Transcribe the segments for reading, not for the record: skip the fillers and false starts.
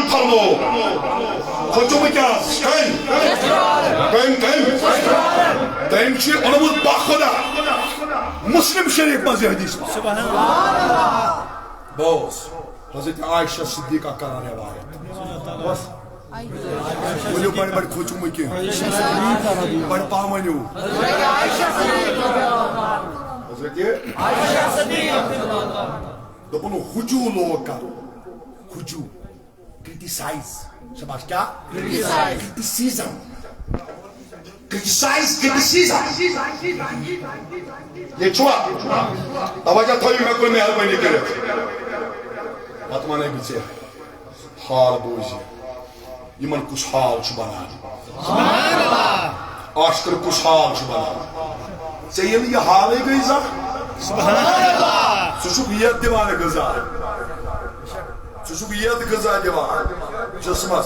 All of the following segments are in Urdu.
فرمو کھوچو میں کیا کہیں تیم چی علمت باخدا مسلم شریف مزی حدیث بوس حضرت عائشہ صدیقہ کرا روایت بس بولیو بڑی بڑی کھوچو میں کیا بڑی پامنیو حضرت عائشہ صدیقہ دپنو حجو لوگ کرو حجو criticize شباش کیا criticism یہ چھوا توجہ تھوئی میں کوئی مہربانی کرے باتمانے بیچے حال بوجھے یمن کچھ حال چھو بنا سبحان اللہ آشکر کچھ حال چھو بنا چاہیے یہ حال ہی گئی زا سبحان اللہ سوچو دیوانے گزا سوچویت غذا دیوان جسمس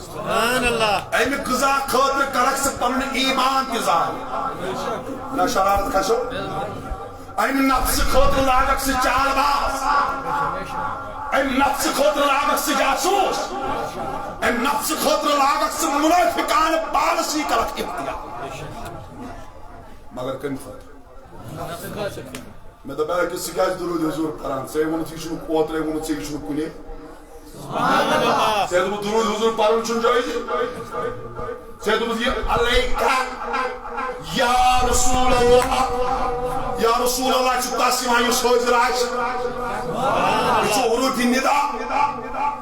سبحان اللہ ایم غذا خاطر کرک سے پنن ایمان غذا نہ شرارت کھسو ایم نفس خاطر لاگک سے چال باز ایم نفس خاطر لاگک سے جاسوس ایم نفس خاطر لاگک سے منافقان پالسی کرک اختیار مگر کن خاطر میں تو بیرا کسی کاج درود حضور کران سے وہ نتیش نو قوترے وہ نتیش نو کنے سے تو درود حضور پارن چن جائے سے تو یہ علیکہ یا رسول اللہ چھتا سیمائی سوز راج چھو عروت ندا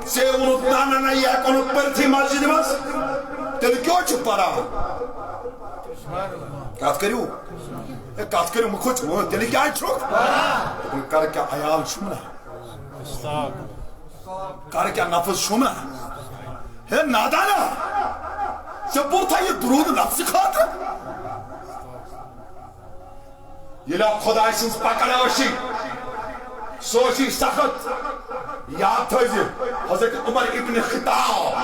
سے انہوں نانا یہ کنو پر تھی مسجد بس تیل کیوں چھپا رہا کات کریو کات کرو مکھوچ دلی کیا چھو کر کیا عیال شمنا کر کیا نفس شمنا ہے نادانا جب وہ تھا یہ درود نفس خاطر یہ لوگ خدا سنس پکڑا وشی سوچی سخت یاد تھا حضرت عمر ابن خطاب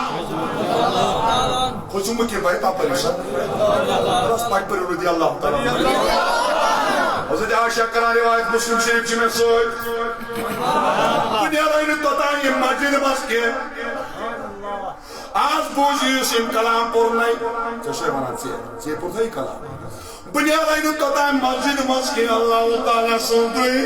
خجوم کے بھائی پاپ پریشان رس پاک پر رضی اللہ تعالیٰ حضرت عائشہ کرا روایت مسلم شریف جی میں سوچ بنیادہ انہیں توتاں یہ مسجد بس کے آج بوجھی اس ان کلام پر نہیں چشے بنا چیئے پر نہیں کلام بنیادہ انہیں توتاں مسجد بس کے اللہ تعالیٰ سنتوئی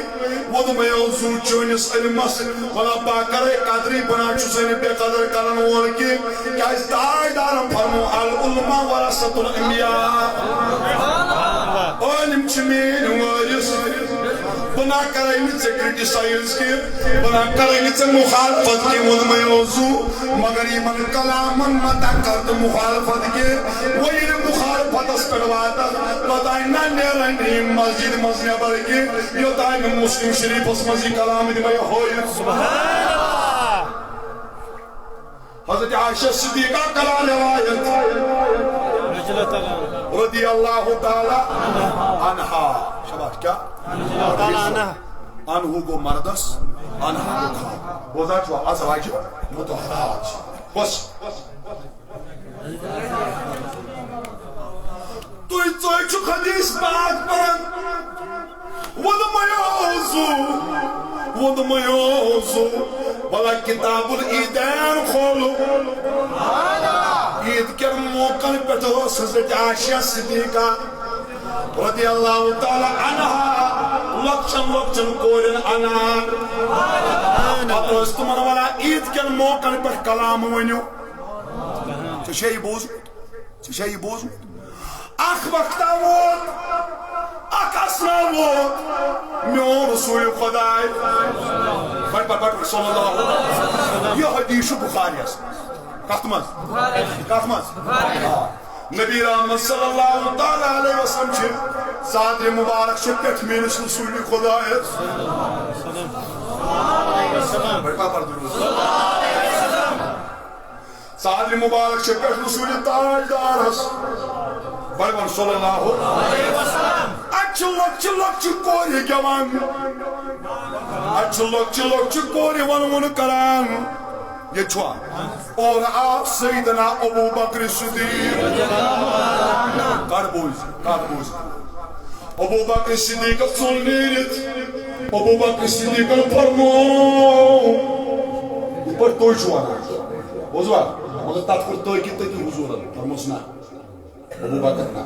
وہ میں اوزو چونس علمس ولا باکر قدری بنا چوزین بے قدر کرن والکی کیا اس دارم فرمو العلماء ورثۃ الانبیاء علم چمین وارث بنا کریں سے کرٹیسائز کے بنا کریں سے مخالفت کے میں اوزو مگر یہ من کلامن متا کرد مخالفت کے وہی مخالفت اس کرواتا بتائنا نیرنی مسجد مزنبر کے یہ تائم مسلم شریف اس مزی کلام دی میں ہوئی سبحان اللہ حضرت عائشہ صدیقہ کلا روایت رضی اللہ تعالی عنہا شباش کیا انہو کو مردس انہا کو کھا بوزا چوا ازواج متحراج بس تو اتوئی چو حدیث بات پرن ود میوزو بلا کتاب الایدین کھولو عید کے موقع پر حضرت عائشہ صدیقہ رضی اللہ تعالی عنہ لکشن کورن انار پتہ تمہن والا عید کے موقع پر کلام ونیو چشے بوز اخ وقتا ووت اخ اسنا ووت میون رسول خدای بٹ صلی اللہ علیہ وسلم یہ حدیث بخاری ہے کتمز نبی رحمت صلی اللہ تعالی علیہ وسلم چھے صادر مبارک چھے پیٹھ میرس رسول خدای صادر مبارک چھے پیٹھ رسول تاجدار ہس بڑھ صلی اللہ علیہ وسلم اچھو لکچ کوری گوان اچھو لکچ کوری ون کران یہ چھوا اور آپ سیدنا ابو بکر صدیق کار بوز ابو بکر صدیق سن لیت ابو بکر صدیق فرمو پر تو چھوانا بوزوا مگر تات پر تو کی تی حضور فرموسنا ابو بکر نا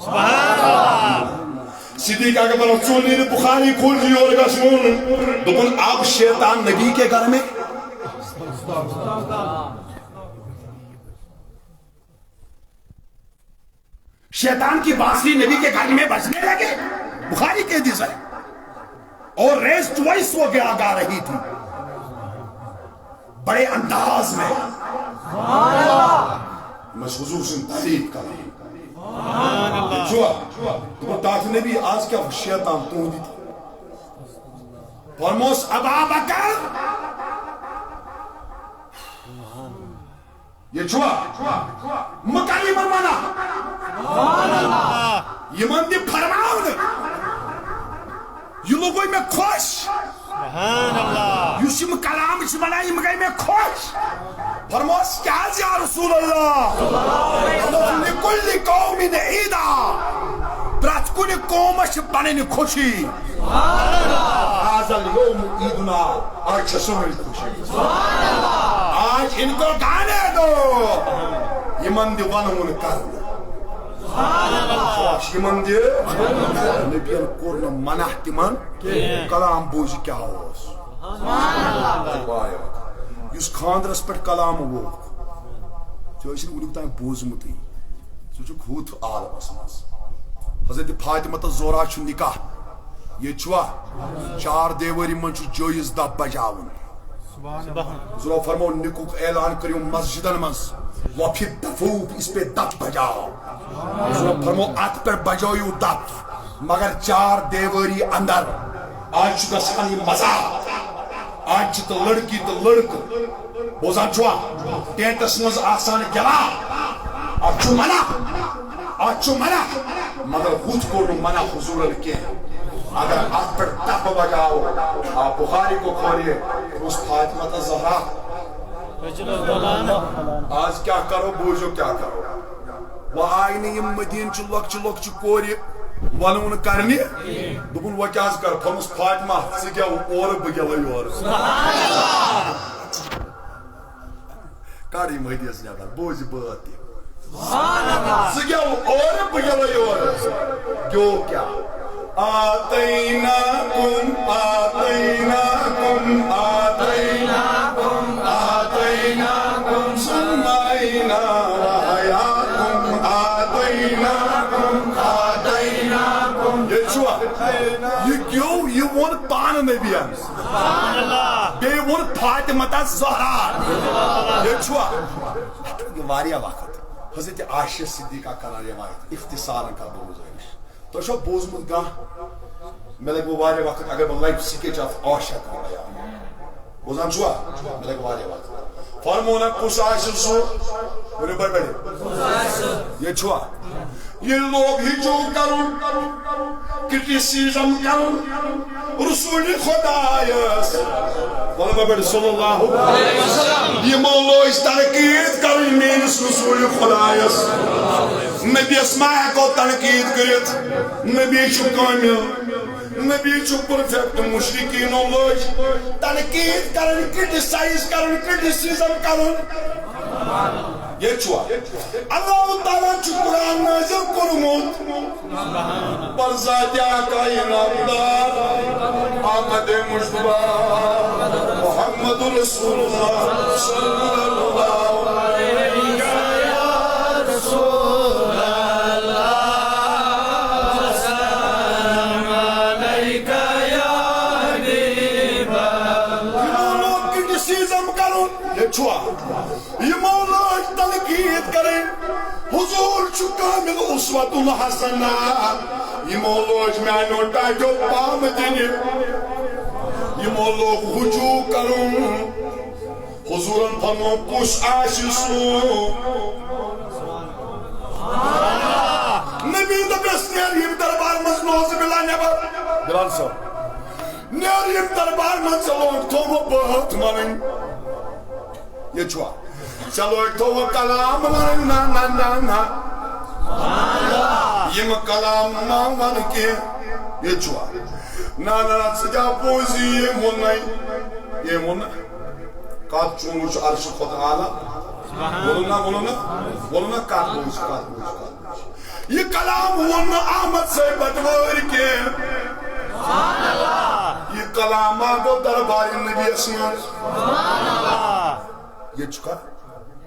سبحان اللہ صدیق اکبر چونی بخاری کھول دی اور گسمون دپن اب شیطان نبی کے گھر میں شیطان کی بانسری نبی کے گھر میں بجنے لگے بخاری کے حدیث ہے اور ریز ٹوائس وہ گا رہی تھی بڑے انداز میں میں حضور سے تعریف کر رہی جو تو تاج نے بھی آج کیا شیطان تو دی تھی فرموس ابا بکر یہ چھوا مکانی مرمانا یہ من دی فرماؤں یہ لوگوئی میں خوش سبحان اللہ یوسیم کلام اس بنائی مگئی میں خوش فرموس کیا یا رسول اللہ لکل قوم عیدا برات کل قوم بنن خوشی آزا اليوم عیدنا آج سوئی خوشی آج ان کو گانے دو یہ من دی ونون کرنا یمن دی نبیان کورن منح تمن کلام بوزِ کیا اوس یس خاندرس پہ کلام ووک ژٕ ونیُک تام بوزمُتٕے ژٕ چھُکھ ہُتھ عالمس منٛز حضرت فاطمہ تہٕ زورا چھُ نکاح ییٚتہِ چھُوا 4 دیوٲری منٛز چھُ جٲیز دب بجاوُن زورا فرمو نکُک اعلان کٔرِو مسجدن منٛز وفی دفوف اس پہ دب بجاؤ زورا فرمو ات پہ بجاؤ دب مگر 4 دیواری اندر آج چھُ گژھان یہِ مزہ آج چھِ تو لڑکی تو لڑکہٕ بوزان چھوا ٹینٹس منٛز آسان گِلان اتھ چھُ منع مگر ہُتھ کوٚر نہٕ منع حضورن کینٛہہ اگر ات پہ دب بجاؤ آپ بخاری کو کھولیے اس فاطمہ زہرا آج کیا کرو بوجھو کیا کرو وہ آئی نہیں مدین چھ لکچ کوری ونون کرنی دپن وہ کیا کر فرمس فاطمہ ژٕ گیو اور بہ گیو یور کڑ یم حدیث نظر بوز بات ژٕ گیو اور بہ گیو یور گیو کیا آتیناکم سمعنا وحیاکم آتیناکم یہ چھوا یہ کیوں یہ ون پان نبیان بے ون فاطمہ زہرا یہ چھوا یہ واریاہ وقت حضرت عائشہ صدیقہ کران روایت اختصارا کر بوزائش تو شو بوزمت گاہ میں لگ وہ واریاہ وقت اگر میں لائف سکیچ آف عائشہ کر بیان بوزان چھوا میں لگ واریاہ وقت فرمونا کس آئیسن سو میرے بڑھ بڑھے یہ چھوا یہ لوگ ہجو کرن کرٹیسیزم کرن رسول خدایس بڑھ بڑھ صلی اللہ علیہ وسلم یہ مولو اس تنقید کرن مینس رسول خدایس نبی اسماء کو تنقید کرت نبی چھو کامل نبی چھو پرفیکٹ مشرکین لوگ تنقید کرن کرٹیسائز کرن کرٹیسیزم کرن یہ چھوا اللہ تعالیٰ چھو قرآن نازل کرمت پر ذات کائنات دار آمد مجتبہ محمد رسول اللہ صلی اللہ علیہ یا رسول اللہ سلام علیکہ یا حبیب اللہ یہ لوگ کرٹیسیزم کرن یہ چھوا یہ مولا تنقید کریں حضور چھو کامل اسوۃ الحسنہ یہ مولوج میانو ٹاٹو پام دینی یہ مولوگ ہجو کروں حضورن فرمو کس آشسو نبی دبس نیریم دربار مز نوز بلا نیبر بلال صاحب نیریم دربار مز لوگ تو وہ بہت منن یہ چھوا چلو ایک تو وہ کلام نا نا نا نا یہ کلام نا من کے یہ چھوا نا نا نا سجا پوزی یہ من نہیں یہ من Kat çumuş arşı kod ala. Voluna kat boş. Ye kalam volna Ahmet se badvar ke. Subhanallah. Ye kalama do darbar-ı Nebi esmer. Subhanallah. Ye çıkar.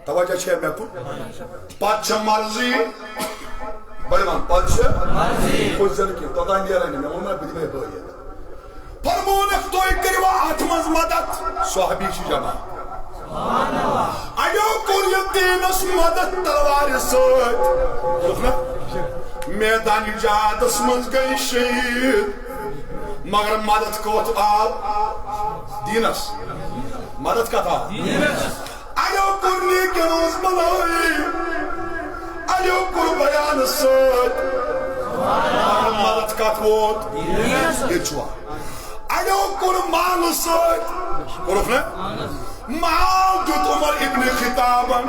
Tavaca şey yapın. Padşah marzi. Bariman padşah marzi. Kozları ki tadan diyelim ne onlar bilmeye böyle. Parmonak toy keriva atmaz madat. Sahabi şu cama. Subhanallah. Alo kuryeti nas madat talvar söt. Meydan icadas mız gay şehit. Magar madat kot al. Dinas. Madat kata. Dinas. Alo kurni kenos malay. Alo kur bayan söt. Magar madat kat kot. Dinas. Geçwa. Alo kur mal söt. Kuruf ne? Mal tut Umar İbni Hitaban.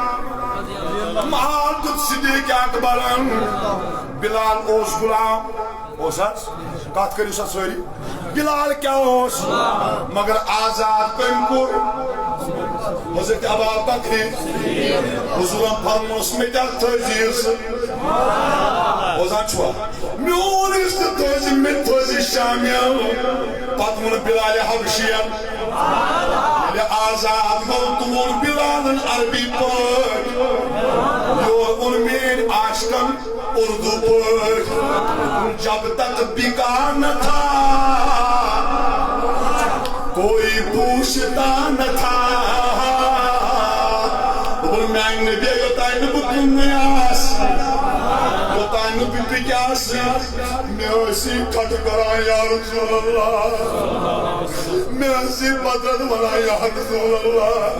Mal tut Siddiq Akbar'ın. Bilal Oğuz Gulam. Oğuzat. Kat kırıyorsa söyleyeyim. Bilal kya Oğuz. Magar azad kınkur. Hazreti Abu Bakr. Huzuran parmos medal tözüyorsun. Oğuzat çuva. Myon üstü tözü mit tözü şamya. Patmunu Bilal'i Habşiyan. Le azad koltuğun Bilal'ın Arbi pır. Yoğun min aşkın Urdu pır. Jab tak bigana tha, koi puchta na tha. Bul main ne bega tain bukun niyas. Tain bipiyas. Meosi khat kara ya Rasulullah. Meosi badran wala ya Rasulullah.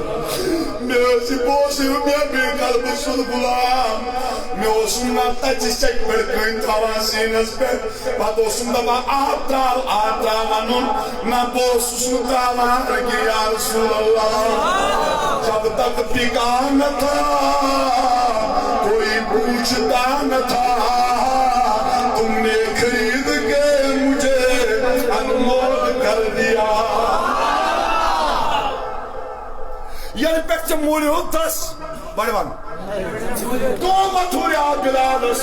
Meosi bosi me be kalb sud gulam. Meosumna taçışak bir köyün tavasınız ben. Patosumda bak atral na bosusunu tavar ki ya Resulallah. Jab tak bigana tha, koi puchta na tha. Tumne kharid ke mujhe anmol kar diya. Yani pek çamuri hotas. Barivan. Koma thurya Bilalas.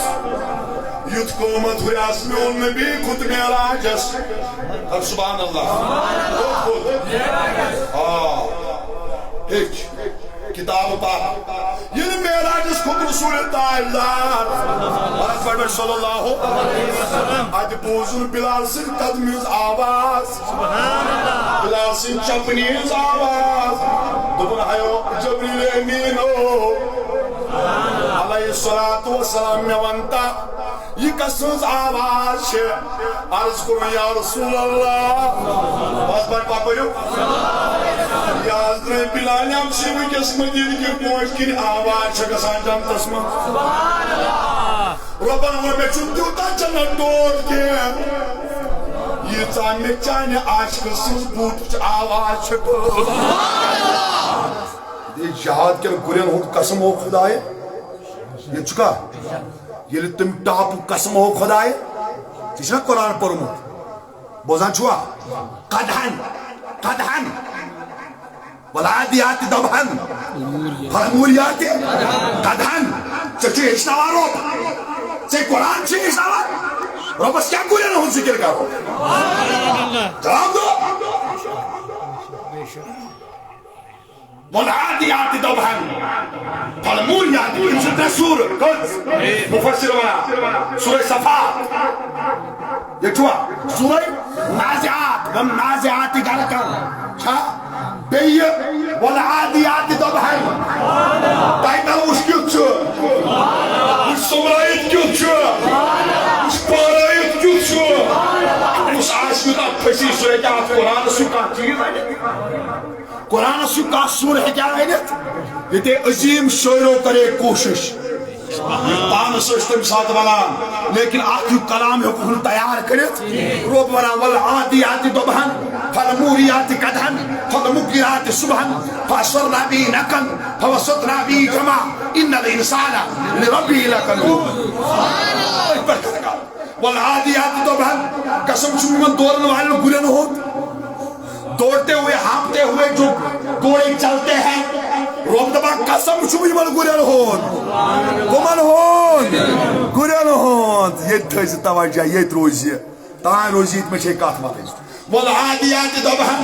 Yut koma thuryas me un Nebi khud merajas. Ab subhanallah. Hiç. Kitab-ı Pak. Yeni merajas khud Resul-i Ta'illar. Peygamber sallallahu aleyhi ve sellem. Hadi bozun Bilal'sın tadmıyoruz avaz. Subhanallah. Bilal'sın çapınıyoruz avaz. Dubun hayo Cebrail emin o. Aleyhissalatu vesselam yavanta. Yıkasınız avaş. Arz kurun ya Resulallah. Bazbar papayım. Yazdırın Bilal yamşımı kesme dedi ki muhakkini avaş. Çakasan cantasma. Subhanallah. Rabbana ve meçhul diyordan canlar doğru ki. Yıtan mekçani aşkısız bu avaş. Subhanallah. Cihad ke Kur'an ho kasam ho Khudaye. Ye chuka. Ye tum tap kasam ho Khudaye. Tisna Kur'an parmu. Bozan chua. Qadhan. Waladiyat dabhan. Falmuriyat. Qadhan. Çeki iştavaro. Çek Kur'an çek iştavar. Rabbas kya Kur'an ho zikir karo. Cevap do. والعاديات ضبحا فالموريات امسكنا سورة قد مفسر سورة صفات يكتوى سورة نازعات والنازعات غرقا بي والعاديات ضبحا تاينا وش كيوتشو وش سمرايت كيوتشو وش بارايت كيوتشو وش عاشقنا بسي سورة جاءت قرآن سكان قرآن سکا سور حکایت یہ عظیم شعروں کرے کوشش پان سوچتم ساتھ ونان لیکن آخر کلام حکم تیار کرت روب ونان والعادیات ضبحا فالموریات قدحا فالمغیرات صبحا فأسرنا به نقا فوسطنا به جمعا ان الانسان لربه لکنود والعادیات ضبحا قسم چون من دورن والے گرن ہو دوڑتے ہوئے ہانپتے ہوئے جو گھوڑے چلتے ہیں رب دبا قسم چھو یمن گورن ہون کمن ہون گورن ہون یہ تھز توجہ یہ روزی تاں روزی میں چھ کات مالے والعادیات ضبحا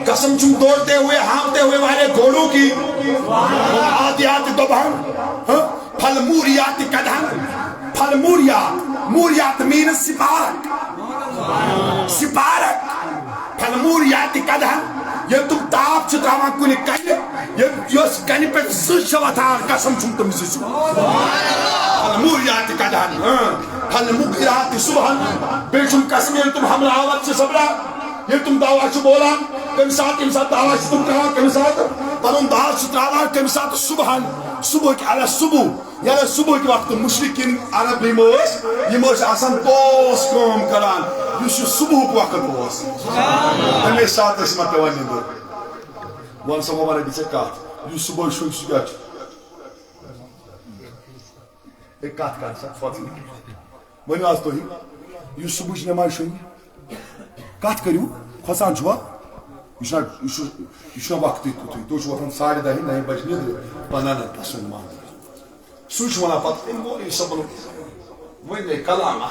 قسم چھو دوڑتے ہوئے ہانپتے ہوئے والے گھوڑوں کی والعادیات ضبحا فالموریات قدحا فالموریات موریات مین سپارک سپارک فالموریات قدحا یہ تم تاپ چھ تراوان کُنہِ کنہِ یۄس کنہِ پٮ۪ٹھ زٕ چھِ وۄتھان قسم چھُم تم زٕ چھِ فالموریات قدحا فالمغیرات صبحا بیٚیہِ چھُم قسم ییٚلہِ تم حملہ آور چھِ سپدان ییٚلہِ تم دعوا چھِ بولان کمہِ ساتہٕ دعوا چھِ تم کران کمہِ ساتہٕ پنُن داو چھِ تراوان کمہِ ساتہٕ صبحن صبحٕکۍ علی صبح یعنی صبحٕکۍ وقتہٕ مشرقین عرب یِم ٲسۍ آسان پوس کٲم کران یُس یہِ صبحُک وقت اوس تمے ساتہٕ ٲسۍ یِمن پیوان نیٚنٛدٕر وَن سا وۄنۍ وَنَے بہٕ ژےٚ کتھ یُس صبحٲے شۄنٛگہِ سُہ کیٛاہ چھُ ہے کتھ کر سا ؤنِو حظ تُہۍ یُس صبحٕچ نٮ۪ماز شۄنٛگہِ کتھ کٔرِو کھۄژان چھُوا یہ چھُنہ وقتٕے تیُتھُے تُہۍ چھِو وۄتھان 10:30 9 بجہِ نیٚدٕر پنٛداہ نَتہٕ پَتہٕ سُنٛد مان سُہ چھُ وَنان پتہٕ أمۍ مولوی صٲبن وۄنۍ گٔے کلامہ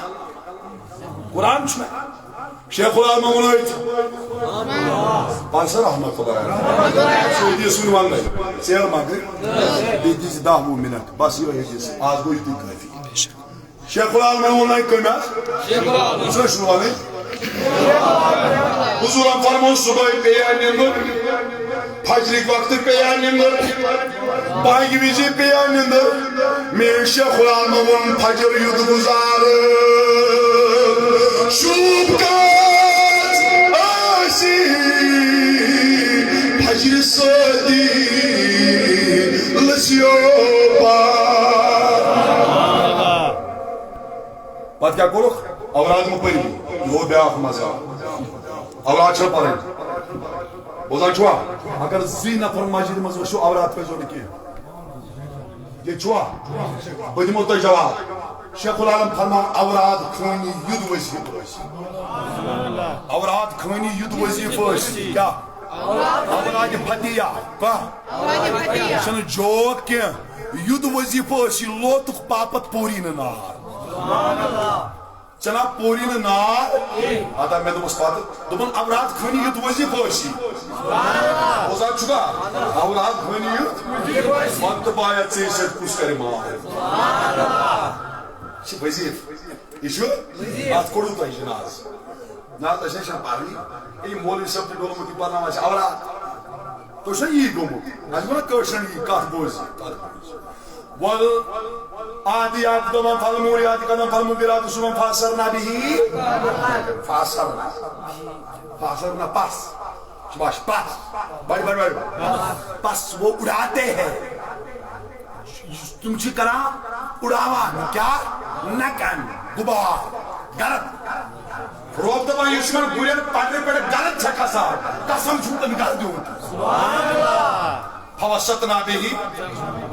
قرآن چھُ مےٚ شیخ العالمہ ووٚن پَر سا رحمت اللہ سُہ دِیہِ سُنٛد وَننَے ژیر مگر بیٚیہِ دِژ 10-20 مِنٹ بس یِہوٚے دِژ آز گوٚو یُتُے کٲفی شیخ العالمہ ووٚن کٔمۍ حظ سُہ چھُنہٕ وَنٕنۍ حضورن فرمون صبح پیٚیا نیٚنٛدٕر فجرٕکۍ وقتہٕ پیٚیا نیٚنٛدٕر بانگہِ وِزِ پیٚیا نیٚنٛدٕر میٛٲنۍ شیخ العالمہ ووٚن فجر یُد گُزارٕ شوٗب کَژ آسہِ فجرِ سۭتی لٔسِو پتہٕ کیٛاہ کوٚرُکھ اوراد مہٕ پٔرِو یہِ گوٚو بیٛاکھ مزاق اوراد چھَنہٕ پَرٕنۍ بوزان چھُوا اگر 2 نفر مسجد منٛز وٕچھِو اوراد پٔرۍزیو نہٕ کینٛہہ ییٚتہِ چھُوا بہٕ دِمو تۄہہِ جواب شیخ العالم فرمان اوراد خٲنی یُد وظیٖفہٕ ٲسۍ اوراد خٲنی یُد وظیٖفہٕ ٲسۍ کیٛاہ اوراد فتیہ کانٛہہ یہِ چھُنہٕ جوک کینٛہہ یُد وظیٖفہٕ ٲسۍ یہِ لوتُکھ باپتھ پوری نہٕ نار جناب پوری نہٕ نار ادا مےٚ دوٚپُس پتہٕ دوٚپُن اوراد خٲنی یُد وظیٖفہٕ ٲسۍ بوزان چھُکھا اوراد خٲنی یُد وَن تہٕ بایا ژےٚ سۭتۍ کُس کرِ ماف یہِ چھُ وظیٖفہٕ یہِ چھُ اتھ کوٚڑوٕ تۄہہِ جناز نہ تۄہہِ چھےٚ چھنہٕ پرنٕے یہِ مولوی صٲب تہِ ڈوٚلمُت یہِ پرناوان چھِ اوراد تۄہہِ چھُنا یی گوٚمُت اَسہِ وَنان کٲشرٮ۪ن یی کتھ بوزِ والعادیات ضبحا فالموریات قدحا فالمغیرات صبحا فاثرن به فاثرن پس شباش پس بڑھ پس وہ اڑاتے ہیں تم چھ کران اڑاوان کیا نکن غبار غلط روب دپان یہ چھُنہٕ گُرٮ۪ن پٹرِ پٮ۪ٹھ غلط چھےٚ کھسان قسم چھُم تٔمۍ غلط دیُتمُت فوسطنا به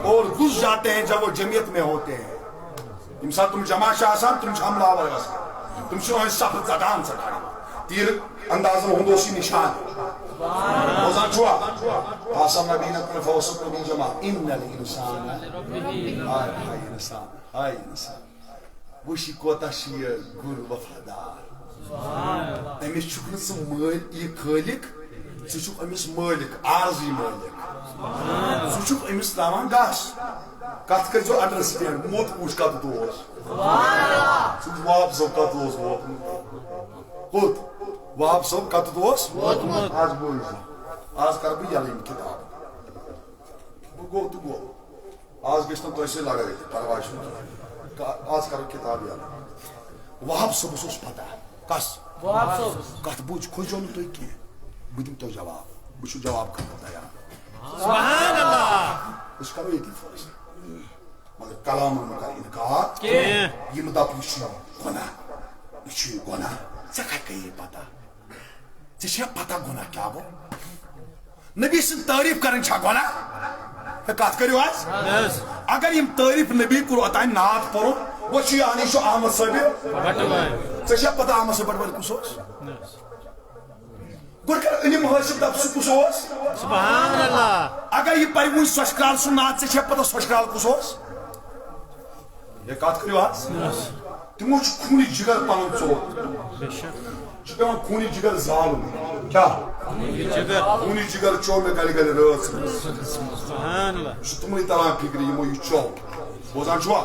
اور گھس جاتے ہیں جب وہ جمعیت میں ہوتے ہیں ییٚمہِ ساتہٕ تم جمع چھِ آسان تم چھِ حملہ آور گژھان تم چھِ أہنٛدِ صفہٕ ژٹان تیٖر اندازن ہُنٛد اوس یہِ نِشان بوزان چھُوا فاسمنا بینکم فوسطنا به جمع ان الانسان ہاے انسان ہاے انسان وٕچھ یہِ کوتاہ چھُ یہِ گُر وفادار أمِس چھُکھ نہٕ ژٕ یہِ خٲلق ژٕ چھُکھ أمِس مٲلِک عارضی مٲلِک ژٕ چھُکھ أمِس تراوان گاسہٕ کتھ کٔرۍزیو انڈرسٹینڈ موت پوٗچھ کتھ اوس ژٕ چھُکھ واب صٲب کتھ اوس ووتمُت کوٚت واب صٲب کتھ اوس آز بوٗزِ آز کرٕ بہٕ یَلہٕ یِم کِتاب گوٚو تہٕ گوٚو آز گژھِ نہٕ تۄہہِ سۭتۍ لڑٲے تہِ پرواے چھُنہٕ آز کرو کِتاب یَلہٕ واب صٲبس اوس پتہ کس کتھ بوٗزِ کھوٗژیو نہٕ تُہۍ کینٛہہ بہٕ دِمہٕ تۄہہِ جواب بہٕ چھُس جواب خٲطرٕ تیار سبحان اللہ أسۍ کرو ییٚتی فٲصلہٕ مگر کلامن مہ کر انکار یِم دپ یہِ چھُ گۄناہ یہِ چھُ گۄناہ ژےٚ کتہِ گٔیی پتہ ژےٚ چھےٚ پتہ گۄناہ کیٛاہ گوٚو نبی سٕنٛز تعریٖف کرٕنۍ چھا گۄناہ ہے کتھ کٔرِو حظ اگر یِم تعریٖف نبی کوٚر اوٚتانۍ نعت پوٚرُن وۄنۍ چھُ یعنی چھُ احمد صٲبہِ ژےٚ چھےٚ پتہ احمد صٲب بٹوارِ کُس اوس گۄڈٕ کر علم حٲصِل دپ سُہ کُس اوس سبحان اللہ اگر یہ پرِ وُنہِ سۄچھ کرال سُنٛد ناو ژےٚ چھےٚ پتہ سۄچھ کرال کُس اوس یہ کتھ کٔرِو حظ تِمو چھُ خوٗنہِ جگر پنُن ژوٚٹ چھُ پیٚوان خوٗنہِ جگر زالُن کیٛاہ خوٗنہِ جگر چوٚو مےٚ گلہِ گلہِ رٲژ سبحان اللہ چھُ تِمنٕے تران فِکرِ یِمو یہِ چوٚو بوزان چھُوا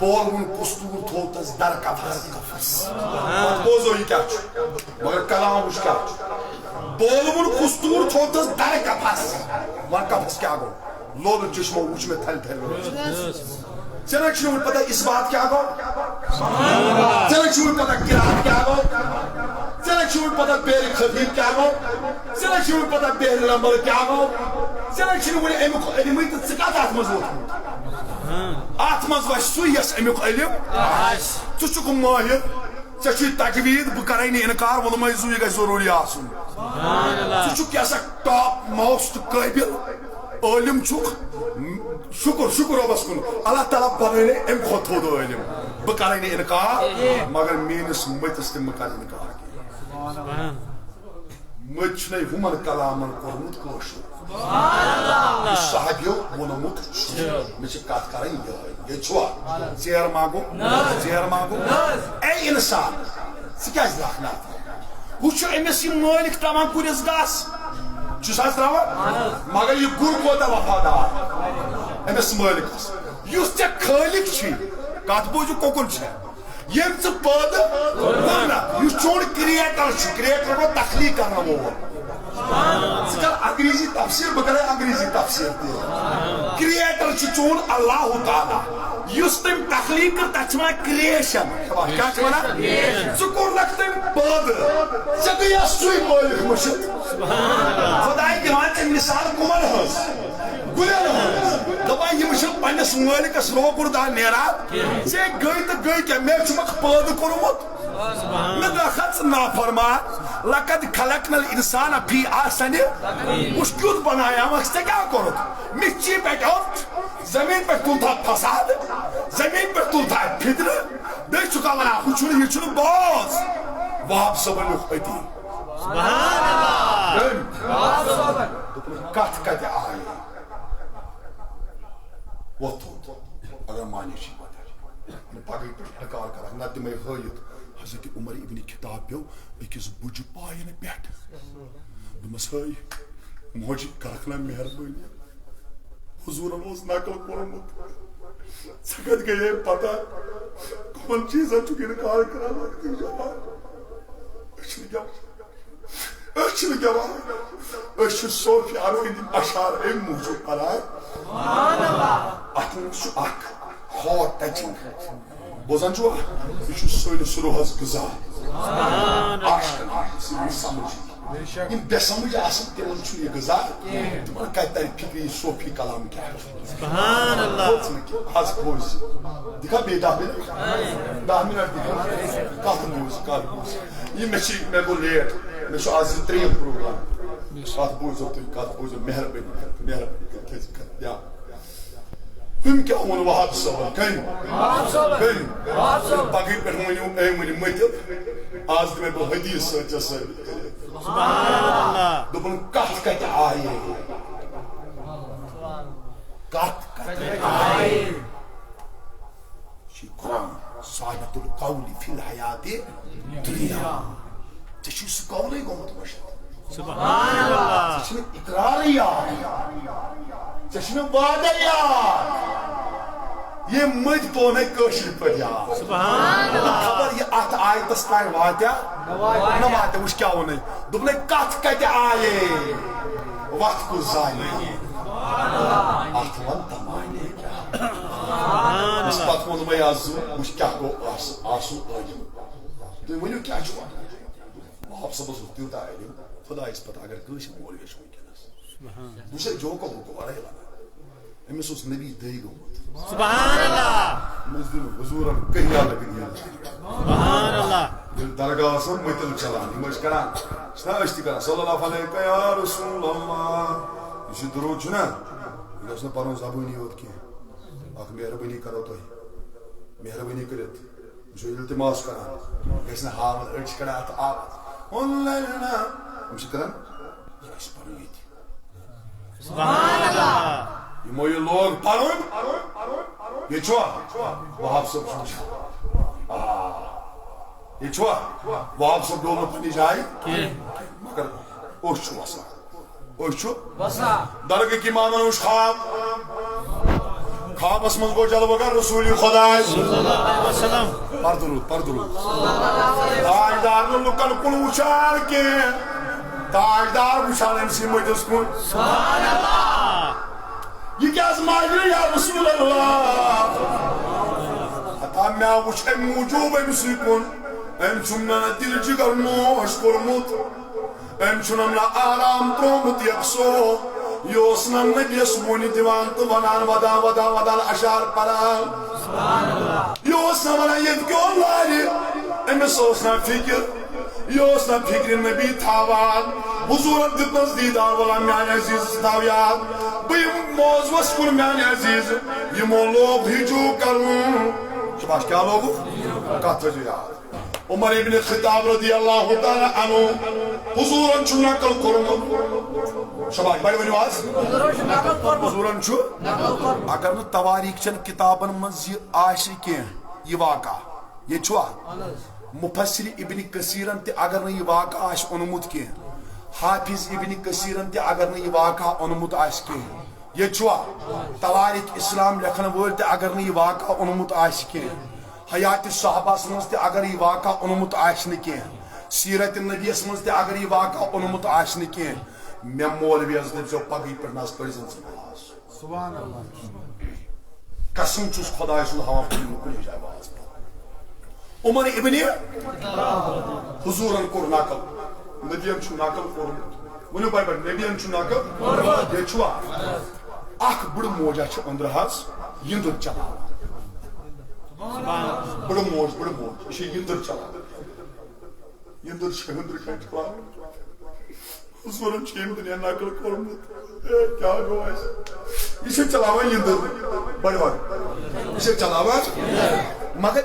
بولوُن کُستوٗر تھوٚو تس درکفس بوزو یہِ کیٛاہ چھُ مگر کلام وٕچھ کیٛاہ چھُ بولوُن کُستوٗر تھوٚو تس درکفس ون کفس کیٛاہ گوٚو لولہٕ چشمو وٕچھ مےٚ تھلہِ تھلہِ ژےٚ نہ چھُنہٕ وۄنۍ پتہ اِثبات کیٛاہ گوٚو ژےٚ نہ چھُ وۄنۍ پتہ قرات کیٛاہ گوٚو ژےٚ نہ چھُ وۄنۍ پتہ بیر خفیف کیٛاہ گوٚو ژےٚ نہ چھُ وۄنۍ پتہ بیر لمبر کیٛاہ گوٚو ژےٚ نہ چھُنہٕ وۄنۍ امیُک علمٕے تہٕ ژٕ کتھ اتھ منٛز ووتمُت اتھ منٛز وسہِ سُے یس امیُک علم ژٕ چھُکھ مٲہِر ژےٚ چھُے تجویٖد بہٕ کرے نہٕ انکار ووٚنمے زُ یہِ گژھِ ضروٗری آسُن ژٕ چھُکھ کیٛاہ سا ٹاپ موسٹ قٲبِل عٲلِم چھُکھ شُکر شُکر رۄبس کُن اللہ تعالیٰ بنٲے امہِ کھۄتہٕ تھوٚد عٲلِم بہٕ کرے نہٕ انکار مگر میٲنِس مٔتِس تہِ مہٕ کر انکار کینٛہہ مٔتۍ چھُنَے ہُمن کلامن کوٚرمُت کٲشُر یُس صحابیو ووٚنمُت چھُ مےٚ چھِ کتھ کرٕنۍ یِہٕے ییٚتہِ چھُوا ژیر ماگو اے انسان ژٕ کیٛازِ لیکھناتھ ہُہ چھُ أمِس یہِ مٲلِک تراوان کُلِس گس چھُس حظ تراوان مگر یہِ گُر کوتاہ وفادار أمِس مٲلِکس یُس ژےٚ خٲلِق چھُے کتھ بوٗزِو کۄکُر چھےٚ ییٚمۍ ژٕ پٲدٕ کوٚرنکھ یُس چون کریٹر چھُ کریٹر گوٚو تخلیٖق کرن وول ژٕ کر انگریزی تفسیٖر بہٕ کرے انگریزی تفسیٖر تہِ کریٹر چھُ چون اللہ تعالیٰ یُس تٔمۍ تخلیٖق کٔر تتھ چھِ ونان کریشن کیٛاہ چھِ ونان ژٕ کوٚرنکھ تٔمۍ پٲدٕ ژےٚ گٔییا سُے مٲلِک مٔشِد خۄداے دِوان ژےٚ مِثال کٕمن ہٕنٛز گُلٮ۪ن ہٕنٛز دپان یِم چھِ پننِس مٲلِکس روکُر داہ نیران ژےٚ گٔے تہٕ گٔے کیٛاہ مےٚ چھُمکھ پٲدٕ کوٚرمُت مےٚ دکھا ژٕ نافرمان لقد خلقنا الانسان فی احسن وٕچھ کیُتھ بنایامکھ ژےٚ کیٛاہ کوٚرُتھ مِچی پٮ۪ٹھ زمیٖن پٮ۪ٹھ تُلتھا فساد زمیٖن پٮ۪ٹھ تُلتھا فِطرٕ بیٚیہِ چھُکھا ونان ہُہ چھُنہٕ یہِ چھُنہٕ باز وہاب صٲبن لیوٗکھ أتی دوٚپُن کتھ کتہِ آیہِ وۄتھُن اگر مانے چھِ پگہٕے پٮ۪ٹھ انکار کران نتہٕ دِمے ہٲیِتھ حضرت عمر ابن خطاب پیٚو أکِس بُجہِ پاین پٮ۪ٹھ دوٚپمس ہٲے موجہِ کرکھ نا مہربٲنی حضوٗرن اوس نقل کوٚرمُت ژےٚ کتہِ گٔیے پتہ کٕمن چیٖزن چھُکھ انکار کران لۄکٹٕے جوان أسۍ چھِنہٕ گٮ۪وان أسۍ چھِ صوفیان ہٕنٛدۍ اشعار امہِ موٗجوٗب پران اتھ منٛز چھُ اکھ ہاٹ ٹچِنگ بوزان چھُوا یہِ چھُ سٲنِس روحس غذا سمجھ یِم بے سمجھ آسن تِمن چھُنہٕ یہِ غذا تِمن کتہِ ترِ فِکرِ یہِ صوفی کلام کیٛاہ چھُ حظ بوز دِکھا بیٚیہِ 10 مِنٹ دِکھا کتھ بوز یہِ مےٚ گوٚو لیٹ مےٚ چھُ آز 3یِم پروگرام کتھ بوٗزِو تُہۍ کتھ بوٗزِو مہربٲنی کٔرِتھ ہُمۍ کیٛاہ ووٚن وہاب صٲبن کٔمۍ پگہٕے پٮ۪ٹھ ؤنِو أمۍ ؤنہِ مٔتِتھ آز دِمے بہٕ حدیٖث سۭتۍ ژےٚ ثٲبِت کٔرِتھ دوٚپُن کتھ کتہِ آیے کتھ کتہِ آیے چھُ قرآن صاحبۃ القول فی الحیاتِ دُنیا ژےٚ چھُے سُہ قولٕے گوٚمُت مٔشِد ژےٚ چھُنہٕ اقرارٕے یاد ژےٚ چھُنہٕ وعدے یاد یہِ مٔتۍ پونے کٲشِر پٲٹھۍ یاد خبر یہِ اتھ آیتس تانۍ واتیا نہ واتیا وٕچھ کیٛاہ ووٚنُے دوٚپنَے کتھ کتہِ آیے وتھ کُس زانے اتھ ون تمانے کیٛاہ پتہٕ ووٚنمَے آز وٕچھ کیٛاہ گوٚو آسُن عٲلِم تُہۍ ؤنِو کیٛاہ چھُ وَنان وہاب صٲبس اوس تیوٗتاہ عٲلِم خۄدایس پتہ اگر کٲنٛسہِ مولوی چھُ وٕنکیٚنس بہٕ چھُسے جوکو ووکو ورٲے ونان أمِس اوس نبی دٔے گوٚمُت حضوٗرن کہیا لگن ییٚلہِ درگاہ اوس مٔتِل چلان یِم ٲسۍ کران چھِنہ أسۍ تہِ کران صلی اللہ علیہ یا رسول اللہ یُس یہِ درود چھُنہ یہِ گژھِ نہٕ پنُن زبٲنی یوت کینٛہہ اکھ مہربٲنی کرو تُہۍ مہربٲنی کٔرِتھ بہٕ چھُس التماس کران گژھِ نہٕ ہاوُن أڑۍ چھِ کران اتھ آواز Müşkülen? Subhanallah. Moyu log parun. Geço. Vahap sab şunç. Geço. Vahap sab dolma pani jai. Mگر oşçu basa. Oşçu. Basa. Dargı ki manan uş kham. Kham asmaz go jalva gar Rasul-i Khuda sallallahu aleyhi ve sellem. Pardurud. Tajdar lukan kul uçar ki. Tajdar uçar emsi muydus kun. Subhanallah. Ye kya azmayı ya Resulallah. Hatta me uç em mucub emsi kun. Em çumna dil cigar moş kurmut. Em çunamla aram promut yakso. Yosnam ne yesmuni divantı vanan vadan aşar para. Subhanallah. Yosnam ne yedgolları. Em sosna fikir. Yosnam fikrin me bir tavan. Huzurat dıpnaz didar valan yani aziz taviyat. Bıyım moz vaskur yani aziz. Yimon log hicuk karun. Şu başka logu? Katıcı ya. Umar ibn Khattab radiyallahu ta'ala anhu huzuran chu nakal kormo shabash bari bari waz huzuran chu agar nu tawarik chan kitaban maz aashiki ye waqa ye chwa mufassir ibn Kasiran te agar ne ye waqa ash onumut ki hafiz ibn Kasiran te agar ne ye waqa onumut ash ki ye chwa tawarik islam lekhna wol te agar ne ye waqa onumut ash ki Hayat-ı sahabası mızdı agar iyi vaka onu mutaşını ki. Siret-i Nebiyesi mızdı agar iyi vaka onu mutaşını ki. Ben Mevlevi Hazretleri çok pagi per nas kırızın sınavaz. Subhanallah. Kasım çüz Khudaysın hava filmi kuleyeceği bazı. Umar İbni huzuran kur nakal. Nebiyem çün nakal kur. Bunu bay bay Nebiyem çün nakal. Geçua. Ak bıdı mocaçı andırhaz. Yındır çala. Bıdı moç. İşte yındır çala. Yındır çala. Huzuran çeyim dünya nakal kurmut. Kya goyaz. İşte çalavan yındır. Bari var. İşte çalavan. Magar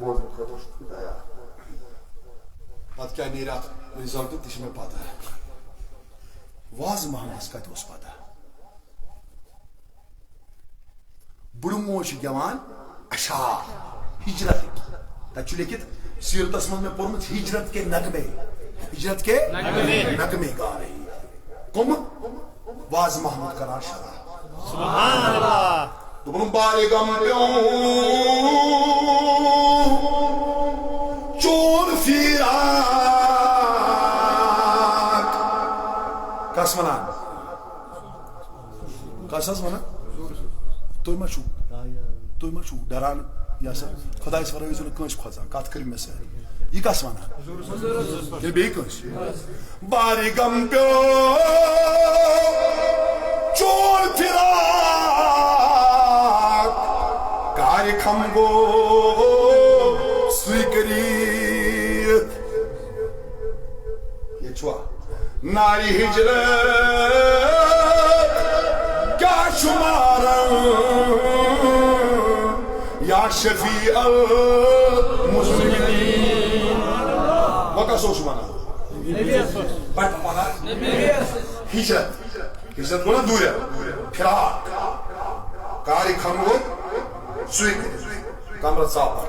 Bol kadar ya. Pat kya nerat result tishme pata. Vaz mahmas ka dos pata. Burmoş javan aşağı hicret. Taçulekit sirat asman mein pormuş hicret ke nagme. Hicret ke nagme ga rahi. Kum vaz mahmud karar şara. Subhanallah. To bunun bari gampion Çor firak Kasmana Kasas mana Toyma şu daran yasa Khuday svara yüzünü kınç khazan kat kırım mesela Yi kasmana Gel beyi kınç Bari gampion Çor firak Kari kamgo Swikariyat Ye çua Nari hicret Kya şumaran Ya şefi'al muslimin Vaka soğuş bana Bak bana Hicret Hicret buna dure Firak Kari kamgo Swikariyat Kamrat sağlar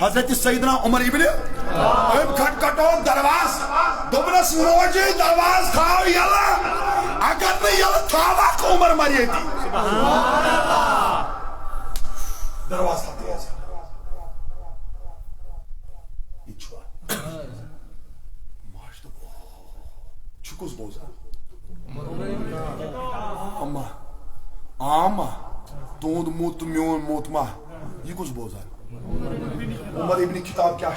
Hazreti Sayyidina Umar ibn Öp khatkatov darvaz Dobnas moji darvaz khao yalla اگر نہ یلہ تھاوک عمر مریتی دروازہ تیز یہ چھوا ماش تو چھکوس بوزا اما آما تون موت میون موت ما یہ کس بوزا عمر ابن کتاب کیا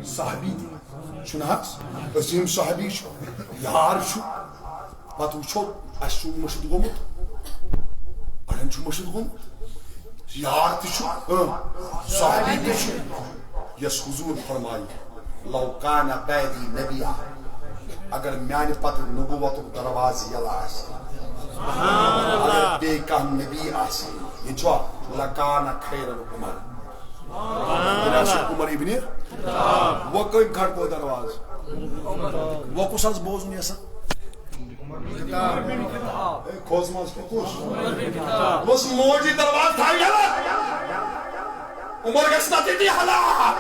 صحابی چھنہت عظیم صحابی چھو یار چھو پتہ وچھو اس چھو مشد گومت اڑن چھو مشد گومت یار تہ چھو صحابی تہ چھو یس حضور فرمائی لو کان بعدی نبیہ اگر میانہ پتہ نبوت دروازہ یلہ آس اگر بے کانٛہہ نبی آسہِ یہ چھوا لکان خیر عمر عمر ابن وہ کم کھڑکو دروازہ وہ کس آس بوزن یسان کھوز ماز کس بس موجی دروازہ تھا یلہ عمر گژھِ نہ تتی ہلاک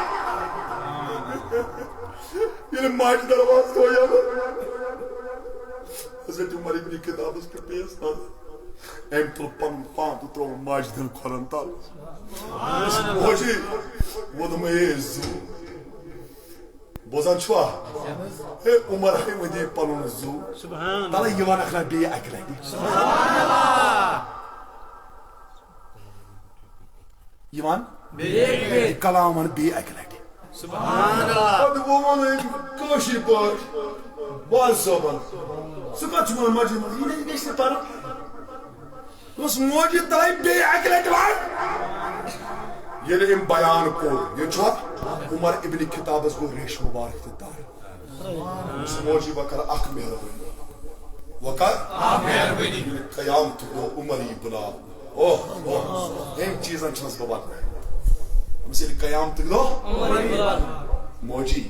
ییٚلہِ ماجہِ دروازٕ تھوٚو یلہ حضرت عمر ابن کتابس پہ پیش نظر ام تل پن پان تو ترو ماج دل کھولن تل موجی وہ دم زو بوزان چھوا اے عمر ہے ودی پنن زو سبحان اللہ تلا یوان اخنا بی اکلا سبحان اللہ یوان بی کلامن بی اکلا سبحان اللہ وہ من کوشش پر باز صبر سکت چھو ماجی یہ گیس پر اس موجی تلائی بے اکلٹ وان یہ ام بیان کو یہ چھو عمر ابن کتابس کو ریش مبارک تدار اس موجی وکر اخ مہربانی وکر اخ مہربانی قیامت کو عمر بلا اوہ ہم چیزاں چھنس ببات مثل قیامت کو عمر بلا موجی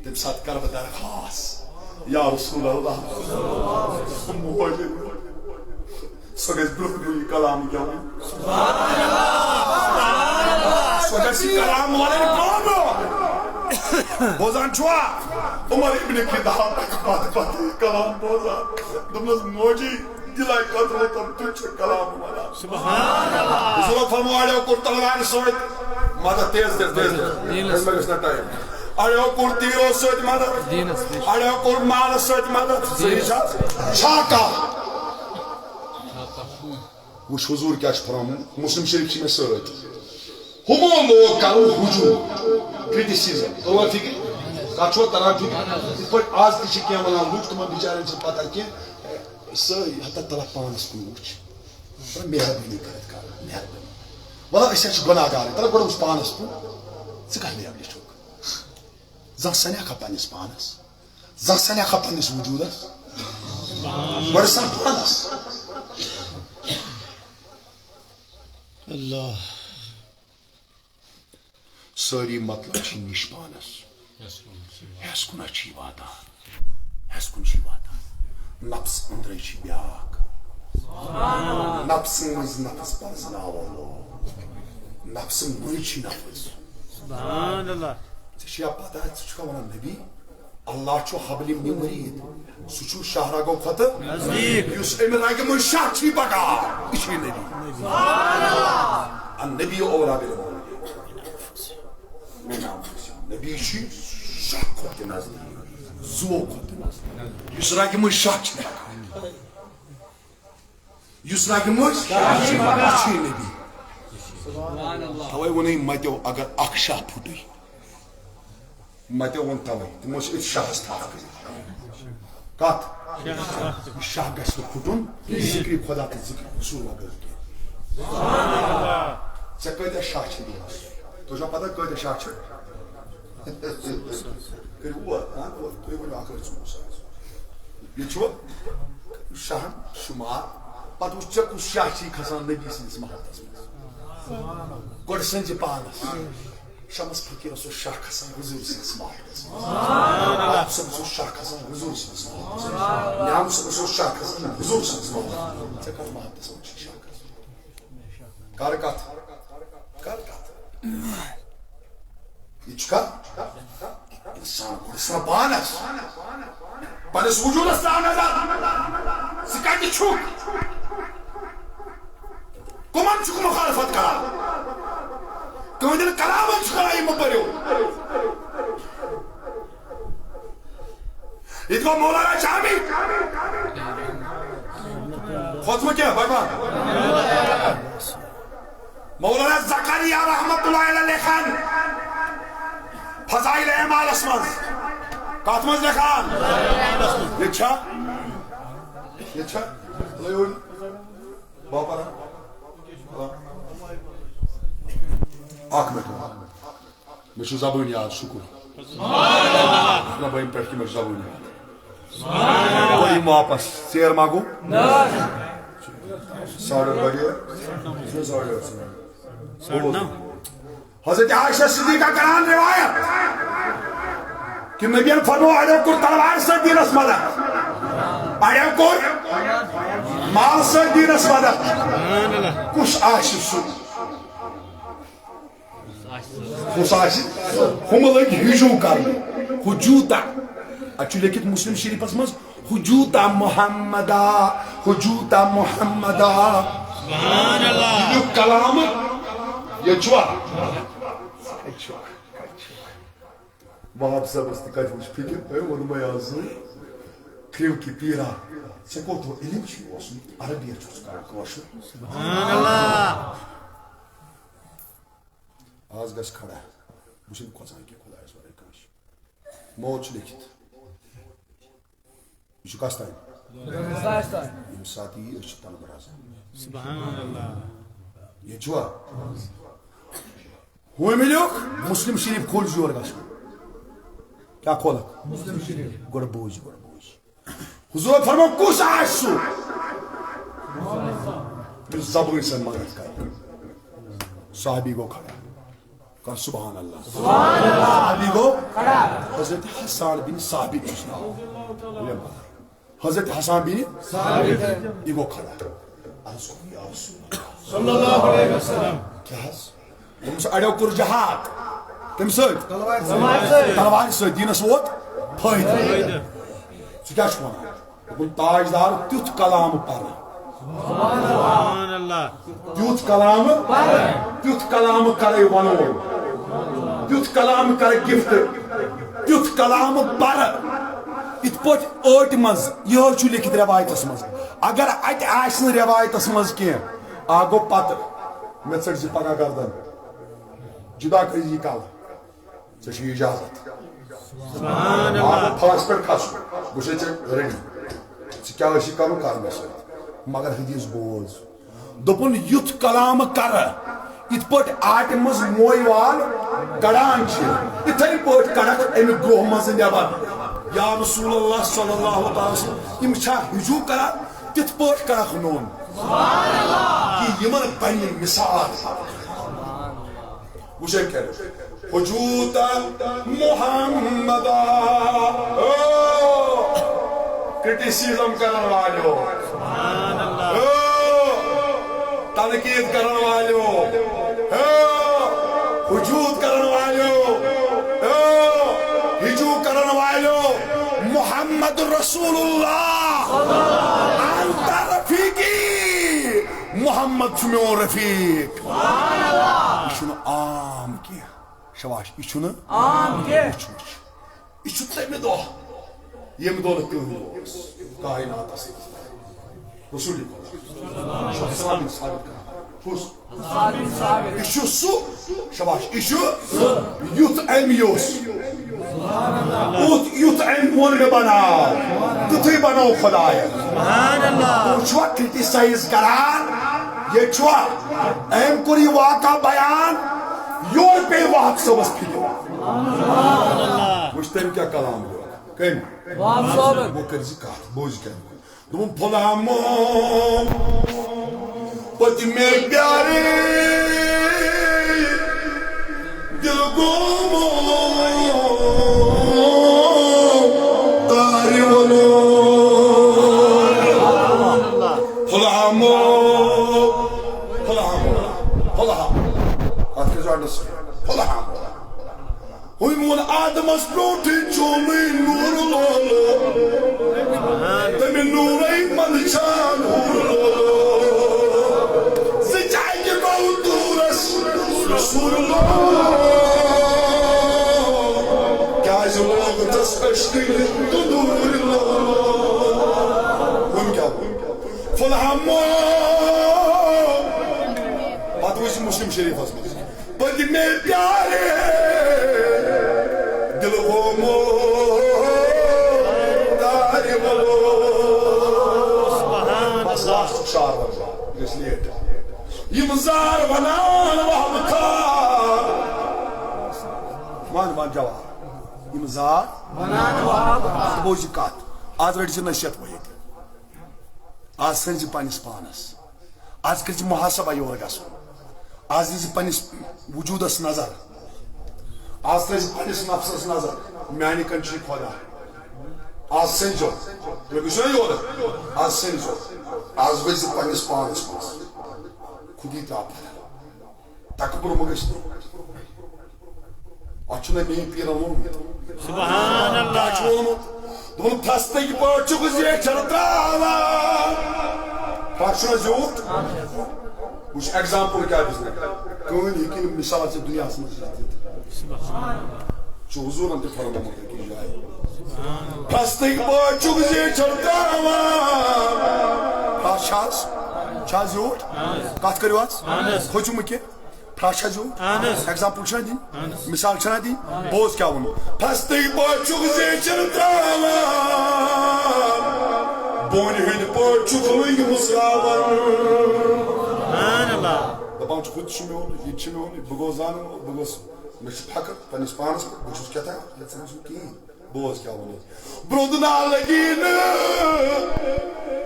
تم ساتھ کرب درخواست یا رسول اللہ موجی سگس بلوی کلام کیا سبحان اللہ سگس کلام والے کامو بوزان چھوا عمر ابن کتاب بات کلام بوزان دمس موجی دلائی قدر تم تجھ کلام والا سبحان اللہ اس وقت فرمایا کو تلوار سوئت مدد تیز اس میں کسنا ٹائم اڑیو کور تیرو سوئت مدد اڑیو کور مال سوئت مدد چھاکا وش حضور کیا فرمایا مسلم شریف میں سوئت ہمو لوگ کرو ہجوم کرٹیسزم تو ٹھیک ہے کاچو ترا ٹھیک پر آج تھی کیا ونان لوگ تم بیچارے سے پتہ کہ ساری حتی تلا پانس کن وچ پر مہربانی کرت کر مہربانی ولا اس گناہگار تلا گڈ اس پانس کن ژٕ کر مہربانی چھوک زان سنیا کھپانس پانس زان سنیا کھپانس وجودس بڑ سان پانس اللہ ساری مطلب چھ نش پانس ہس کن چھ واتان ہس کن چھ واتان نفس اندر چھ بیاکھ نفس مز نفس پرزناو نفس مز چھ نفس سبحان اللہ ژےٚ پتہ ژٕ ونان نبی اللہ چھُ حبل من ورید سُہ چھُ شاہراگو کھۄتہٕ نزدیٖک یُس امہِ رگہِ منٛز شاہ چھی پکان یہِ چھُ نبی سبحان اللہ النبی اولا بالمؤمنین نبی چھُ شاہ کھۄتہٕ نزدیٖک زو کھۄتہٕ نزدیٖک یُس رگہِ منٛز شاہ چھِ پکان یُس رگہِ منٛز شاہ چھِ پکان یہِ چھُ نبی توے ووٚنُے متیو اگر اکھ شاہ پھُٹے متیو وون توے تِمو چھِ أتھۍ شاہس تھپھ کٔرِتھ کتھ شاہ گژھِ نہٕ پھُٹُن ذِکرِ خۄدا تہٕ ذِکرِ رسول بغٲر کینٛہہ ژےٚ کۭتیاہ شاہ چھِ دِوان تۄہہِ چھوا پتہ کۭتیاہ شاہ چھِ کٔرِو اور تُہۍ ؤنِو اکھ رۄپیہِ 20,000 یہِ چھُ شاہن شُمار پتہٕ وٕچھ ژےٚ کُس شاہ چھی کھسان نبی سٕنٛدِس محلس منٛز گۄڈٕ سنجہِ پانس شمس فقیرس اوس شاہ کھسان حضوٗر سٕنٛدِس محلس منٛز آپ صٲبس اوس شاہ کھسان حضوٗر سٕنٛدِس محلس منٛز نیام صٲبس اوس شاہ کھسان حضوٗر سٕنٛدِس محلس منٛز ژےٚ کتھ محلس منٛز چھُ شاہ کھسان کر کتھ یہ چھُ کتھ انسان گۄڈٕ پانس پنس وجودس تراو نظر سکتی چھک کمن چھک مخالفت کرا کمن کلامن چھک کرا یہ مپریو یہ تو مولانا شامی خطمہ کیا بھائی بات مولانا زکریا رحمت اللہ علیہ لکھن فضائل اعمال اسمز کاتمز لکھان یہ چھا اللہ یون باپا رہا آکھ میں چھو زبون یاد شکر اپنا بہن پیٹ کی میں زبون یاد کوئی واپس سیر ماگو ساڑھے بگے حضرت عائشہ صدیقہ کران روایت کہ نبی فرمو اڑیو کور تلوار سے دینس مدد اڑیو کور مال سے دینس مدد کس آشی سو کس آشی ہم لگ ہجو کر حجوتا اچھو لیکن مسلم شریف اسمز حجوتا محمدہ حجوتا محمدہ سبحان اللہ یہ کلام یہ چھوا وہاں صاحب استقاد مجھ فکر ہے ون میں آزو کریو کی پیرا سکو تو علم چی واسو عربی اچھوس کار کوشو سبحان اللہ آز گس کھڑا ہے مجھے کوزان کی خدا اس بارے کاش موچ لکھت یہ کس تائم یم ساتھی اس طلب رازم سبحان اللہ یہ چھوا ہوئے ملیوک مسلم شریف کھول جور گس کیا کھولک مسلم شریف گوڑ بوج حضور فرمو کس آشو زبون سے مدد کر صحابی کو کھڑا کر سبحان اللہ صحابی کو حضرت حسان بن ثابت حضرت حسان بن ثابت یہ کو کھڑا صلی اللہ علیہ وسلم کیا ہم سے اڑیو کر جہاد کم سے تلوار سے دینس ووت فائدہ سی کیا چھوانا دپن تاجدار تیوت کلام پر سبحان اللہ تیوت کلام کرے ونو تیوت کلام کرے گفت تیوت کلام پر ات پوٹ اوٹ مز یہ چھو لکھت روایتس مز اگر ات آسن روایتس مز کی آگو پت میں ژٹ زی پگہ گردن جدا کر یہ کل ژے اجازت سبحان اللہ آگو پھاس پر کھسو بچے ژے ریڈی ژے کیا ٲسی کرُن کر مےٚ سۭتۍ مگر حدیث بوز دوٚپُن یُتھ کلام کر یِتھ پٲٹھۍ آٹہِ منٛز موے وال کڑان چھِ یِتھے پٲٹھۍ کڑکھ امہِ گروہ منٛز نٮ۪بر یا رسول اللہ صلی اللہ تعالی وسلم یِم چھا ہجوٗ کران تِتھ پٲٹھۍ کرکھ نوٚن کہ یمن بنہِ مثال وچھے کیا حجوتا محمدہ کرٹیسیزم کرن والو سبحان اللہ تنقید کرن والو حجوت کرن والو ہجو کرن والو محمد رسول اللہ انت رفیقی محمد چھُ میون رفیق یہ چھُنہٕ عام کینٛہہ شباش یہ چھُنہٕ عام کینٛہہ یہ چھُ تمہِ دۄہ ییٚمہِ دۄہ نہٕ کٕہٕنۍ اوس کائناتس رسول یہ چھُ سُہ شباش یہ چھُ یُتھ أمۍ یوٚژھ یُتھ أمۍ ووٚن مےٚ بناو تِتھُے بنوو خۄداین سبحان اللہ تُہۍ چھُوا کرٹیسائز کران یہ چھوا أمۍ کوٚر یہِ واقعہ بیان یور پیٚیہِ وہاب صٲبس فِکر وٕچھ تٔمۍ کیٛاہ کلام لیوٚکھ کٔمۍ وۄنۍ کٔرۍ زِ کتھ بوٗزِ کیٛاہ دوٚپُن پھُلامو پٔتمہِ پیارے دل گومو تارِ وَنو پھُلامو پھُلامو اتھ کیٛاہ چھُ understand پھُلامو Huymun Adam's protein chumi nurulolo. Temi nuray mancha nurulolo. Sicayge gauduras Rasulullah. Gayze loğutas aşkıyla dudurullo. Hümgâb. Fulhammo. Adı için Müslim Şerif asmış. Badi me pyare. Dil ko mo. Dari bolo. Subhanallah. Şar var. Resmiyet. Yımzar vanan vahbkar. Man cevap. Yımzar vanan vahbkar. Bojikat. Az redici nasihat vayet. Az senci panis panas. Az kırcı muhasaba yorgasun. Az dizi panis vücudas nazar. Az dizi panis nafsas nazar. Meani kançı khoda. Az senjo. Böyle yola. Az senjo. Az dizi panis panas. Kudi tap. Takbur mu geçti? Açına neyi piran olmuyor. Subhanallah. Açı olmuyor. Bunu pasta gibi çok güzel çarıtala. Karşına zevk. Bu example kya bizne. Köyün hikinin misalci dünyasında zaten. Şu huzurun bir farama mutlaka ki. Pasta gibi çok güzel çarıtala. Karşas. Çaz yok. Kat kırıyoruz. Koçum mu ki? Praşa jo. Example çana din. Misal çana din. Boz kya bunu. Pasta gibi çok güzel çarıtala. Boynu hüdü por çukumun gibi muslavan. Subhanallah. Babam çok hütüşüm yolu, yetişim yolu, bugozanım yolu, bugoz. Meşip hakır, panis panas, buçuz kata, yetsen ki. Boz kya bunu. Brodun ağlagini,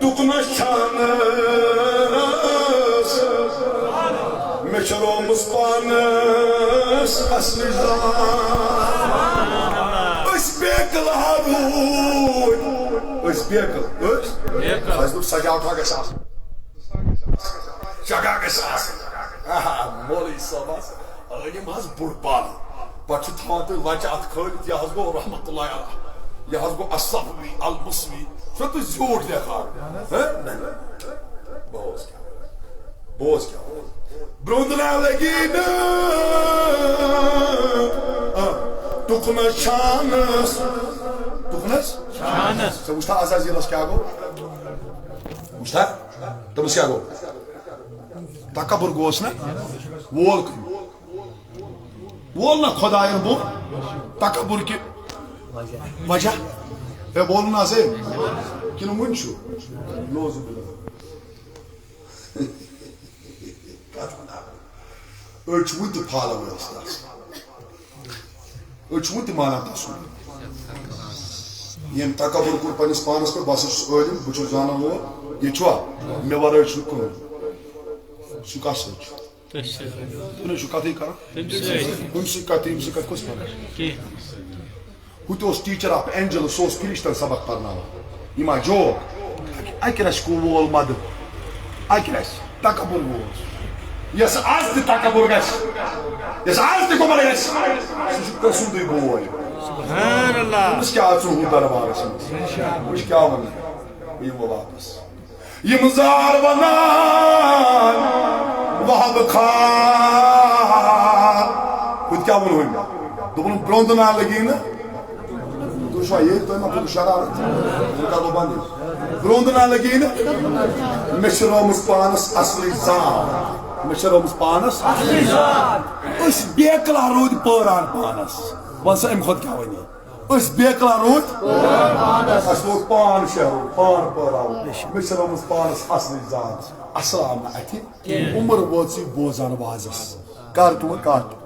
dokunaş çanız. Meşaromuz panas, asli zaman. Isbekil harun. Özbekil. Faz nur sagal traga sas. Jaga sas. Aha, moli sabas. Ali maz burban. Baçı tavatı laça atkol yazgo rahmetullahi aleyh. Yazgo as-Safi al-Musli. Şöyle zor diye kar. He? Boz. Boz ya. Bronduna legine. Tukuna şanız. Tukunas? Şanız. Você está às vezes Chicago? Está? Estamos Chicago. Taka burgos ne? Volk. Volna Khodayın bu. Taka burki. Vaja. Bolun azem. Kino munchu. Nozu bila. Ölçmüntü pahalı bu yaslar. Ölçmüntü manatası. Yem takabur kur panis panas pe basış öldüm bu çocağına o geçwa me var ölçü konu. Şu kaç ölçü? Bunu şu katı kara. Bunu şu katı kos para. Ki. Hutos teacher up Angela sos Krishtan sabak parnava. İma jo. Aykeras ku olmadı. Aykeras takabur bu. Yas az de takabur gas. Yas az de komar gas. Şu kasundu bu. Subhanallah. Biz kya atın hudara bağırsınız. Biz kya olmadı. İyim o vapas. Yımzar vanan vahbkar. Hud kya bunu huyum. Bunun brondun ağırlığını şu ayet toyma bu şararet. Bu kadar bandi. Brondun ağırlığını meşromuz panas asli zan. Meşromuz panas asli zan. Us bekla rod poran panas. Wansa em khod kya wani. Us bekla rod poran panas. Aslo pan şehru pan poran. Meşromuz panas asli zan. Assalamu aleykum. Umar vozi bozan vazis. Kartu kartu.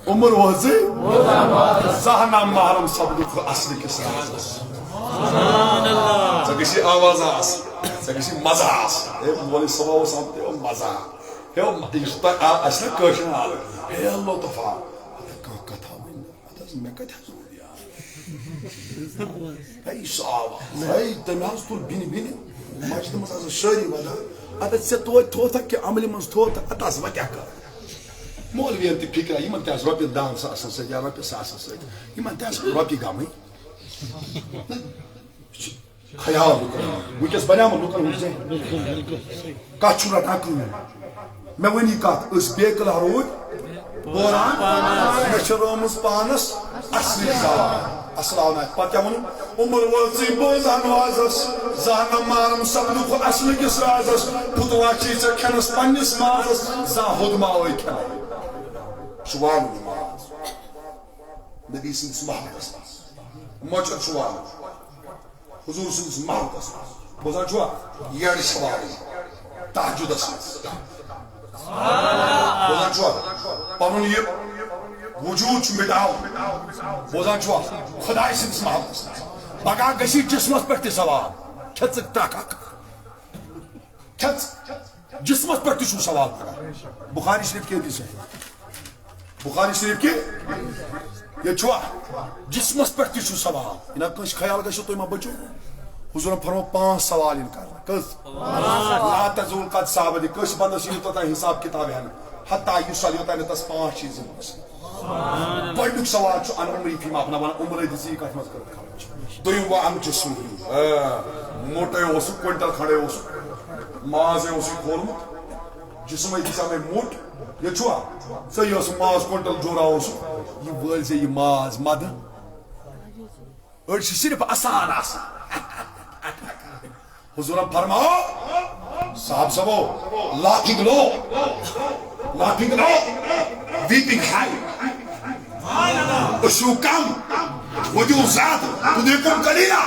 Umar vozi bozan vazis. Zahna mahram sabduk asli ke saaz. Subhanallah. Sakisi avazas. Sakisi mazas. Wali sabah samte o maza. Hem işte asli köşen al. Hey Allah tafa. Mekat hazır ya. Hey sağ. Hey temaz tur bini. Maçtımız az şöyle bana. Adet se to tak ki ameli muz to atas va kya kar. مولوین تہ فکر یمن تہ رۄپیہِ 10,000 سۭتۍ یا رۄپیہِ 1,000 سۭتۍ یمن تہ رۄپیہِ غمٕے خیال ونکس بنیامت لکن ہند ذہن کت چھ رٹان کٲم مےٚ ؤنی کتھ أسۍ بیکل روٗدۍ بوران مےٚ چھِ رٲومٕژ پانس اصلی سوال السلام علیکم پتہٕ کیٛاہ ووٚنُم عمر وٲژٕے بوزان وازس زانٛہہ مارم سپنُک اصلہٕ کِس رازس پھُتوا چی ژےٚ کھٮ۪نس پننِس مازس زانٛہہ ہُد ماوے کھٮ۪نَے چھُ والُن ماز نبی سٕنٛدِس محبتس منٛز مۄچر چھُ والُن حضور سٕنٛدِس محبتس منٛز بوزان چھُوا یٔڈ چھِ والٕنۍ تہجُدس منٛز بوزان چھُوا پنُن یہِ وجوٗد چھُ مٹاوُن بوزان چھُوا خۄداے سٕنٛدِس محبتس منٛز پگاہ گژھی جسمس پٮ۪ٹھ تہِ سوال کھٮ۪ژٕکھ ٹکھ اکھ کھٮ۪ژ جسمس پٮ۪ٹھ تہِ چھُو سوال پگاہ بخاری شریف کے حدیث ہے بخاری شریف کے یہ چھوا جسمس پٮ۪ٹھ تہِ چھُ سوال یہِ کٲنٛسہِ خیال گژھیو تُہۍ ما بچو حضورن فرمو 5 سوال یِن کرنہٕ کٔژ لا تزول قد صحابہ کٲنٛسہِ بندس یِنہٕ توٚتام حساب کتاب ہٮ۪نہٕ حتیٰ یُسل یوٚتانۍ نہٕ تس 5 چیٖز یِن گۄڈنیُک سوال چھُ ان عمری فیما اپنا ونان عمرے دِژ یہِ کتھ منٛز کٔرٕتھ خرچ دوٚیِم گوٚو ام جسم موٹے اوسُکھ کوینٹل کھنڈے اوسُکھ مازے اوسُکھ کھولمُت جسمے دِژا مےٚ موٚٹ یہ چھوا ژےٚ اوسُکھ ماز کوینٹل جورا اوسُکھ یہِ وٲلۍ ژےٚ یہِ ماز مدٕ أڑۍ چھِ صرف آسان آسان حضورن فرماؤ صاحب laughing low weeping high اشو کم ودیو زاد تدریکم قلیلا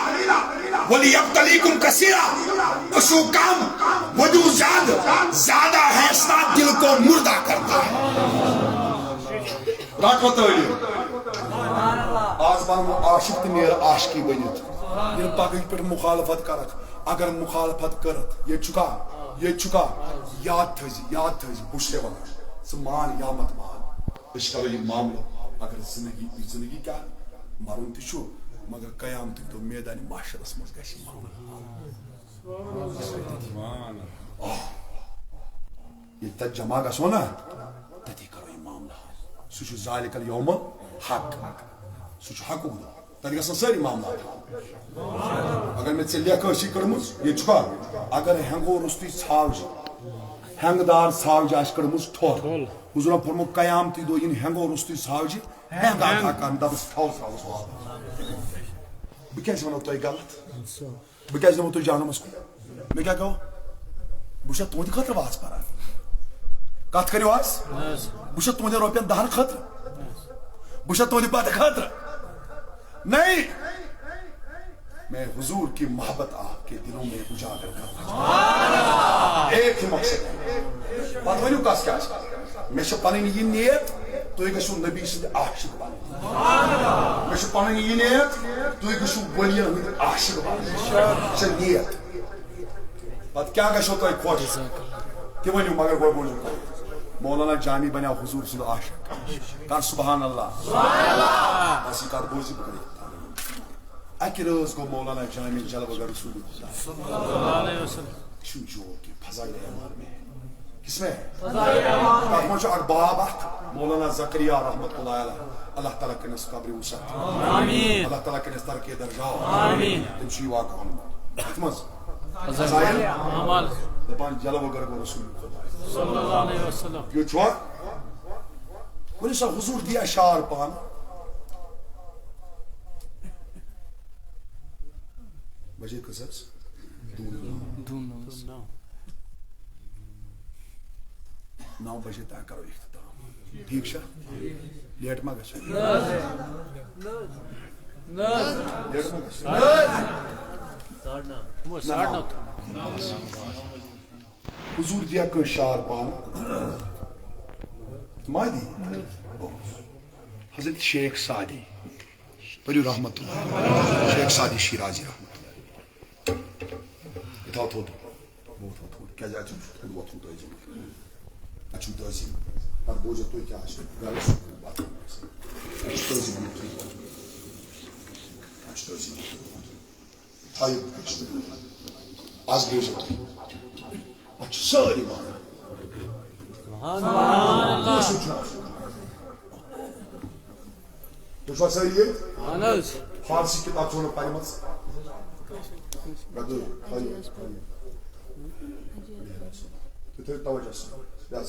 ولیبتلیکم کثیرا اشو کم ودیو زاد زیادہ حیثنا دل کو مردہ کرتا ہے رات بتائیے آج بانو عاشق تہ نیر عاشقی بنت یہ پگہ پہ مخالفت کرک اگر مخالفت کرت یہ چکا یاد تھزی بہ چھے ونان ژٕ مان یا مت مان أسۍ کرو یہ معاملہ اگر زندگی کیا مرن تہ چھُ مگر قیامتک دۄہ میدان محشرس منٛز گژھِ ییٚلہِ تتہِ جمع گژھو نا تتی کرو یہ معاملہ سُہ چھُ ذالک الیوم حق سُہ چھُ حقُک دۄہ تتہِ گژھن سٲری معاملات اگر مےٚ ژےٚ لیکھ ٲسی کٔرمٕژ ییٚتہِ چھُکھا اگر ہٮ۪نٛگو روٚستُے ژھاوجہِ ہٮ۪نٛگہٕ دار ژھاوجہِ آسہِ کٔڑمٕژ ٹھۄر حضورن فرمو قیامتی دۄہ یِن ہٮ۪نٛگو روٚستُے ژھاوجہِ ہٮ۪نٛگ عطا کرنہٕ دپس تھاو ژھاوس بہٕ کیٛازِ ونو تۄہہِ غلط بہٕ کیٛازِ نِمو تُہۍ جہنمس کُن مےٚ کیٛاہ گوٚو بہٕ چھُسا تُہنٛدِ خٲطرٕ واز پران کتھ کٔرِو حظ بہٕ چھُسا تُہنٛدٮ۪ن رۄپین 10 خٲطرٕ بہٕ چھُسا تُہنٛدِ بتہٕ خٲطرٕ نہیں میں حضور کی محبت آپ کے دلوں میں اجاگر کرنا ایک ہی مقصد ہے پتہ ؤنِو کس کیٛاہ چھِ مےٚ چھِ پنٕنۍ یہِ نیت تُہۍ گٔژھِو نبی سٕنٛدِ عاشق بنٕنۍ مےٚ چھِ پنٕنۍ یہِ نیت تُہۍ گٔژھِو ؤلین ہٕنٛدۍ عاشق بنٕنۍ یہِ چھِ نیت پتہٕ کیٛاہ گژھیو تۄہہِ خۄش تہِ ؤنِو مگر گۄڈٕ بوٗزِو کتھ مولانا جامی بنیو حضور سُنٛد عاشق کر سبحان اللہ بس یہِ کتھ بوٗزِ بہٕ کٔرِتھ اکہ رٲژ گوٚو مولانا جامی جلوہ گر رسول چھُ جوک یہ فضائل اعمال میں کس میں تتھ منٛز چھُ اکھ باب اکھ مولانا زکریا رحمۃ اللہ علیہ اللہ تعالیٰ کٔرنس قبرِ وسعت اللہ تعالیٰ کٔرنس ترقی درجات تٔمۍ چھُ یہِ واقعہ ووٚنمُت اتھ منٛز فضائل دپان جلوہ گر گوٚو رسول یہ چھُوا ؤنِو سا حضور دِیا شعار پان بجے کس 9 بجے تام کرو اختتام ٹھیک چھا لیٹ ما گژھِ حضور دیا کٲنٛسہِ شعار پان مادی حضرت شیخ سعدی پٔرِو رحمت اللہ شیخ سعدی شیرازی رحمت تھاو تھوٚد بہٕ تھاو تھوٚد کیٛازِ اَتہِ چھُنہٕ تھوٚد وۄتھُن تٲزیٖم اَتہِ چھُنہٕ تٲزیٖم پتہٕ بوٗزِو تُہۍ کیٛاہ آسہِ گرس بتھ اَتہِ چھُ تٲزیٖم اَتہِ چھُ تٲزیٖم تھٲیِو آز بوٗزِو تُہۍ اَتہِ چھِ سٲری مانان Düşman sayıyı Anas. Farsi kitap sonra paylaşmaz. Hayır. Tutup tavacağız. Biraz.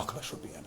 ₹1,00,000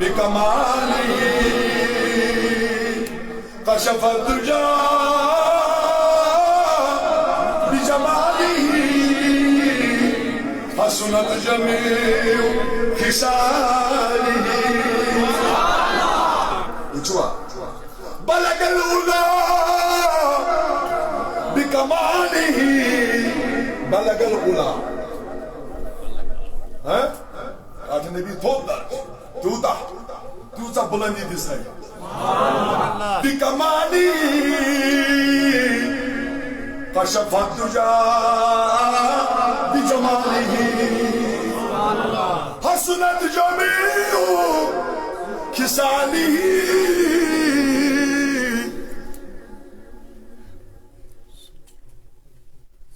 بكماله كشف الدجى بجماله حسنت جميع خصاله بلغ الأولى بكماله بلغ الأولى ها هذا النبي تفضل توتا بلندی دسای بکمالی کشف الدجى بجماله حسنت جميع خصاله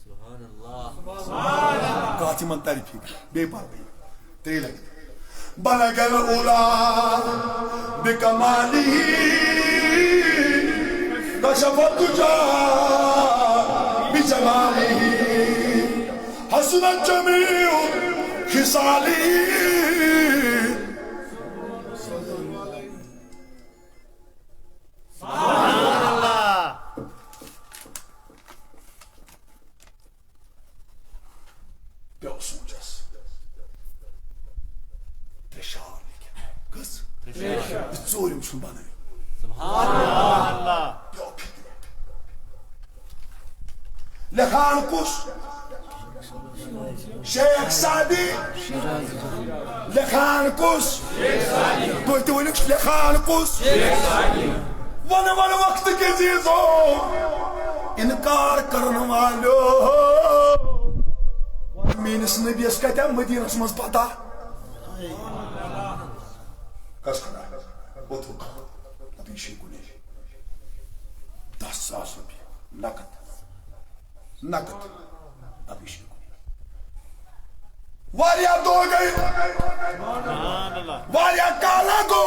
سبحان الله قاتم تعرفي بيبار تريلك بلغ الأولى بكماله كشف الدجى بجماله حسنت جميع خصاله سبحان الله Biliyorsunuz. Teşarlık. Kız. Bir soruyormuşsun bana. Subhanallah. Yok. Lekhan kuş. Şeyh Sadi. Lekhan kuş. Böyle öyle lekhan kuş. Bana vakti geziyoruz o. İnkar karın valo. Menisini bir eskaten Medine'simiz pata. Kaç kadar? Otur. Bir şey güneş. 10,000 rupiye. Nakit. Abi şey güneş. Var ya doğgayı. Var ya kalago.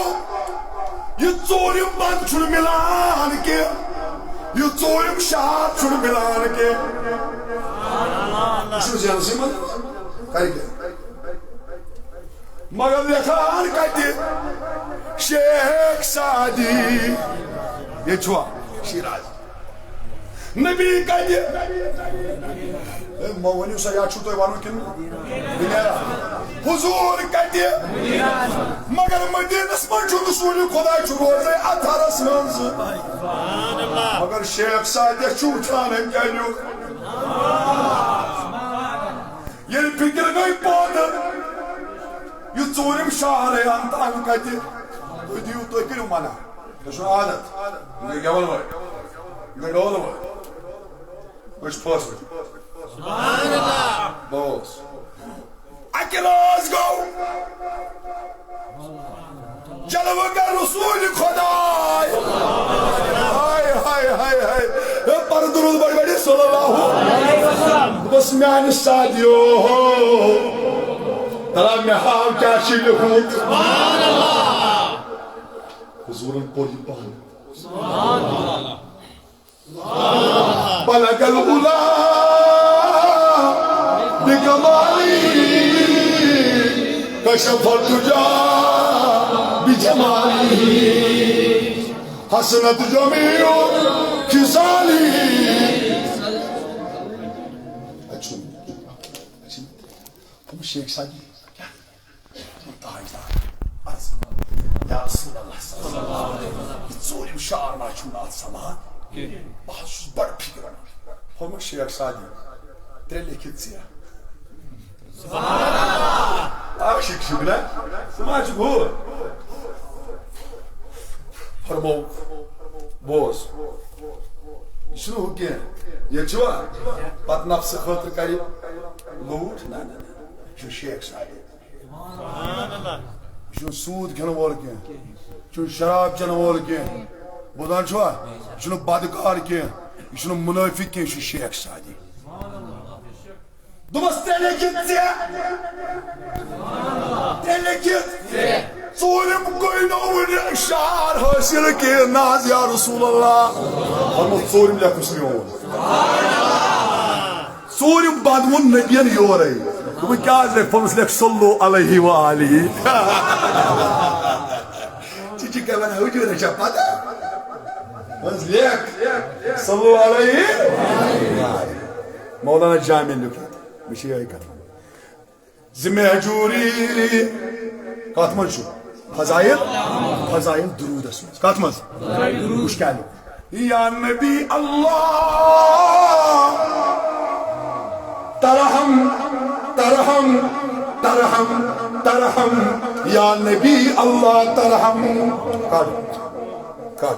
Yutuyorum ben şunu milan ki. Yutuyorum şart şunu milan ki. İsmi canlısı mı? Kayık. Magal yakan kaydı. Şeyh Sadi. Yeçua. Şiraz. Nebi kaydı. Mavani usa ya çutoy var mı kim? Binera. Huzur kaydı. Magal Medine smançunu sulu koday çuroze ataras manzı. Magal Şeyh Sadi çutanem geliyor. Yeni fikir kayıp oldu. Yuturum şahre yantan kaydı. Ödüyor dökülüm bana. Şu adet. Ne gavul var? Ne gavul var? Which person? Subhanallah. Boss. Akilos go. Jalavagar Rasul Khuday. Hay. Par durud bari sallallahu aleyhi ve sellem. Bas me'an sadio. Tara mehav kashilhu. Subhanallah. Huzurun koyun bahane. Subhanallah. بلغ الأولى بكماله كشف الدجى بجماله حسنت جميع خصاله Açın. Bu Şeyh Sadi. Ya Resulallah sallallahu aleyhi ve sellem. Sorum şarna açın alsama. Bahsus bar fikran. Homo Şeyh Sadi. Trelle kitsia. Aşık şu bile. Sımacık bu. Farmo. Boz. Şunu hukke. Yekçuva. Pat nafsı khatır karib. Loğut. Na. Şu şeyh sahibi. Şu suud canavar ki. Şu şarap canavar ki. Budan çuva. Şunu badikar ki. Şunu münafik ki şu şeyh sahibi. Dumas telekit diye. Telekit. Soğurum koyduğunu şahar haşır ki naz ya Resulallah. Ama soğurum yakışmıyor. Soğurum badmun nebiyen yorayı. Bu kâzle famslek sallu aleyhi ve alihi. Çiçik hemen hücre çapadı. Mazlek sallu aleyhi. Mevlana Cami'nin lükat. Bir şey ayıkat. Zimehcuri. Katman şu. Fazayil durud esmez. Katmaz. Hoş geldin. Ya Nebi Allah. Tarham. Ya Nebi Allah tarham. Kad.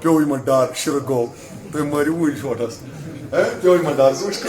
Pyo imandar shirgo. To mari ui shotas. Pyo imandar so usko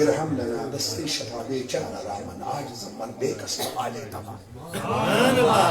irham lana bas ishta alayka ala rahman ajiz man bekas alay tamam.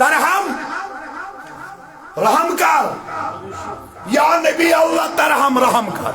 Tarham. Raham kar. Ya Nebi Allah tarham raham kar.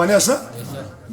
vanesa?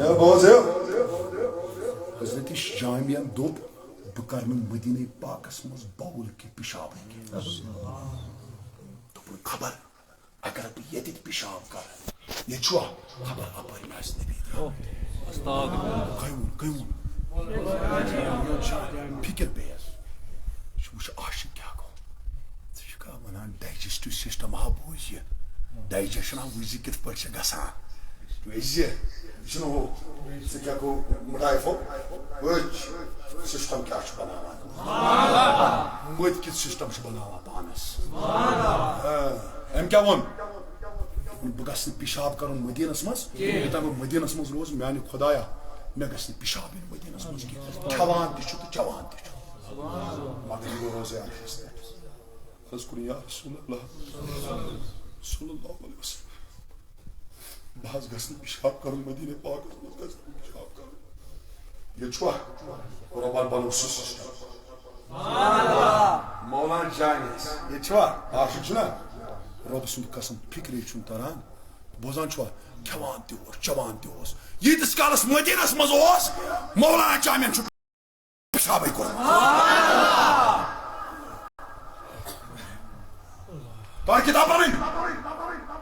ya boz ya Hazreti Şamiyan dop bu karnın Medine-i Pak'asımız bavul ki pişab ki to bu khabar agar bu yedit pişab kar ye çua khabar apar mas nebi astagfirullah kayun fikir beyaz şu aşık ya ko şu ka manan digestive system ha bu ya digestion ha bu zikir parça gasa tu eze شنو هو؟ سكاكو مرايفو وش سيستم كاش بناوا موت كيس سيستم شو بناوا بانس ام كون بغاسن بيشاب كارون مدينة سماس تام مدينة سماس روز يعني خدايا نغاسن بيشاب مدينة سماس كي جوان تشو جوان تشو ما تيجي روز يعني اذكر يا رسول الله صلى الله عليه وسلم Bazı gasın pişap karın Medine Pak'ın gasın pişap karın. Geçwa. Kurban bana usus. Mevlana Canis. Geçwa. Aşık şuna. Robsun kasım fikri için taran. Bozan çwa. Kevan diyor, çavan diyor. Yedis kalas Medine'si mazos. Mevlana Canis şu pişabı kurun. Kar kitapların.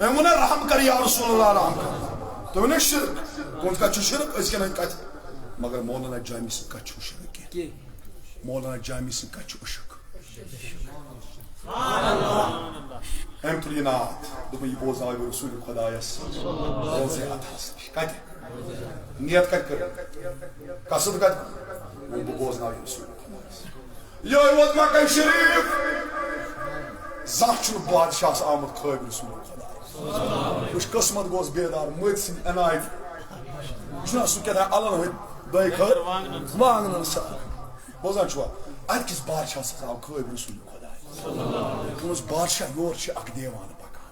Emune raham kar ya Resulullah raham kar. To ne şirk? Kont kaçı şirk? Eskiden kaç. Magar Mevlana Camisi kaçı şirk ki? Mevlana Camisi kaçı ışık? Hem tulinat. Dumu yiboz ay Resulü Khudayas. Roze atas. Kaç? Niyet kaç kar? Kasıt kaç? Bu boz ay Resulü Khudayas. Ya evlat makam şerif. Zahçul Badşahs Ahmet Kayb Resulü Khudayas. Kuş kısmet goz bedar, mıtsın enayf. Şuna su kadar alalım. Dayı kır. Mağının sağ. Bozan çuva. Herkes bağırşası sağ. Kıvay bir usulü kadar. Kımız bağırşa yoğurşu ak devanı bakan.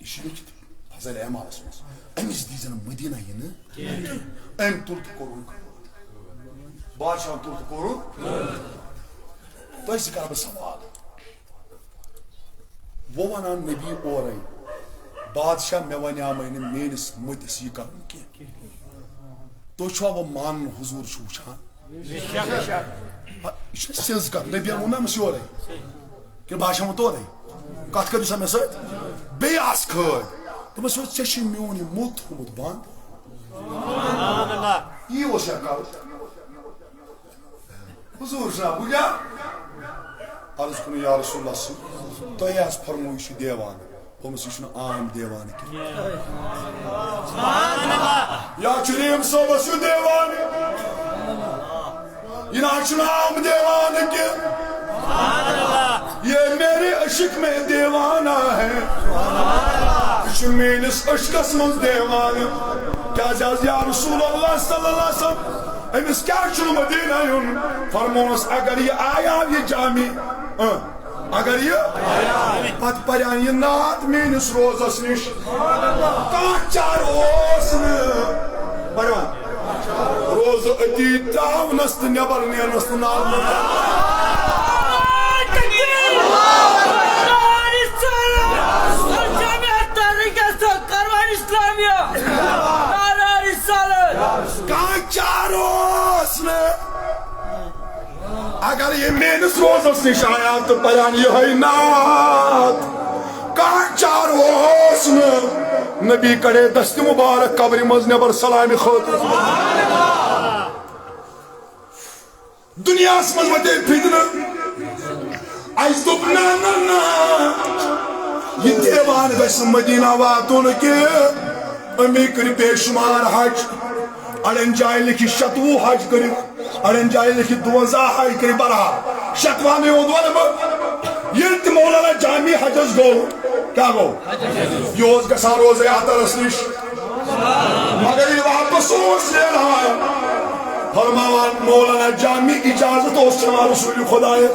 İşine gidip pazarı emalısınız. Emiz dizinin Medine yine. Em turtu korun. Bağırşan turtu korun. Dayı sıkar bir saval. Vovanan nebi orayı. Badşah mevanyamayının menis müdesi yıkarım ki. Doçva ve man huzur şuşan. İşte siz yıkar. Nebi amına mı şey orayı? Ki başa mı orayı? Katkı düşen mesaj? Beyaz kod. Ama söz çeşin miyoni mut umut band. Subhanallah. İyi o şakal. Huzur şuna bu ya. Arız kunu ya Resulullah. Dayaz parmu işi devanı. Olması işine ağam devanı ki. Ya çüreyim sobası devanı. Yine açın ağam devanı ki. Ye meri ışık me devana hai. Üçün meylis ışkasımız devanı. Kâcaz ya Resulullah sallallahu aleyhi ve sellem. Emis kâçul Medine-yun. Farmonos agar ye âyâv ye cami. Agar ye pat paryan ye naat menis rozasniş. Kaçar osnu. Barvan. Roza öti tav nastı ne bar ne nastı nalma. Kaçarosne. Agar ye menis rozasniş hayatı paran ye haynat. Kaçarosne. Nabi kare dasti mübarek kabrimaz ne bar salami khatır. Dünya smazmate pidna. Azdubna na. Ye devan besm Medina vatun ke. Amikri beşmar hac. Aren cahilki şatvu hac kırıp. Aren cahilki duvaza hac kırıp bara. Şatva me odwana mı? Yelt Mevlana cami hacız go. Kya go? Yoz ka saroze atarasniş. Magar ye vapas soos le raha hai. Farmavan Mevlana cami icazet olsun Resulü Khudaya.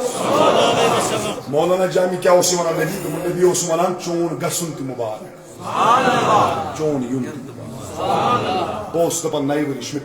Mevlana cami kya olsun bana nebi? Nebi olsun bana çoğun gasunti mübarek. Çoğun yunti mübarek. Dost da bana neyver işmi.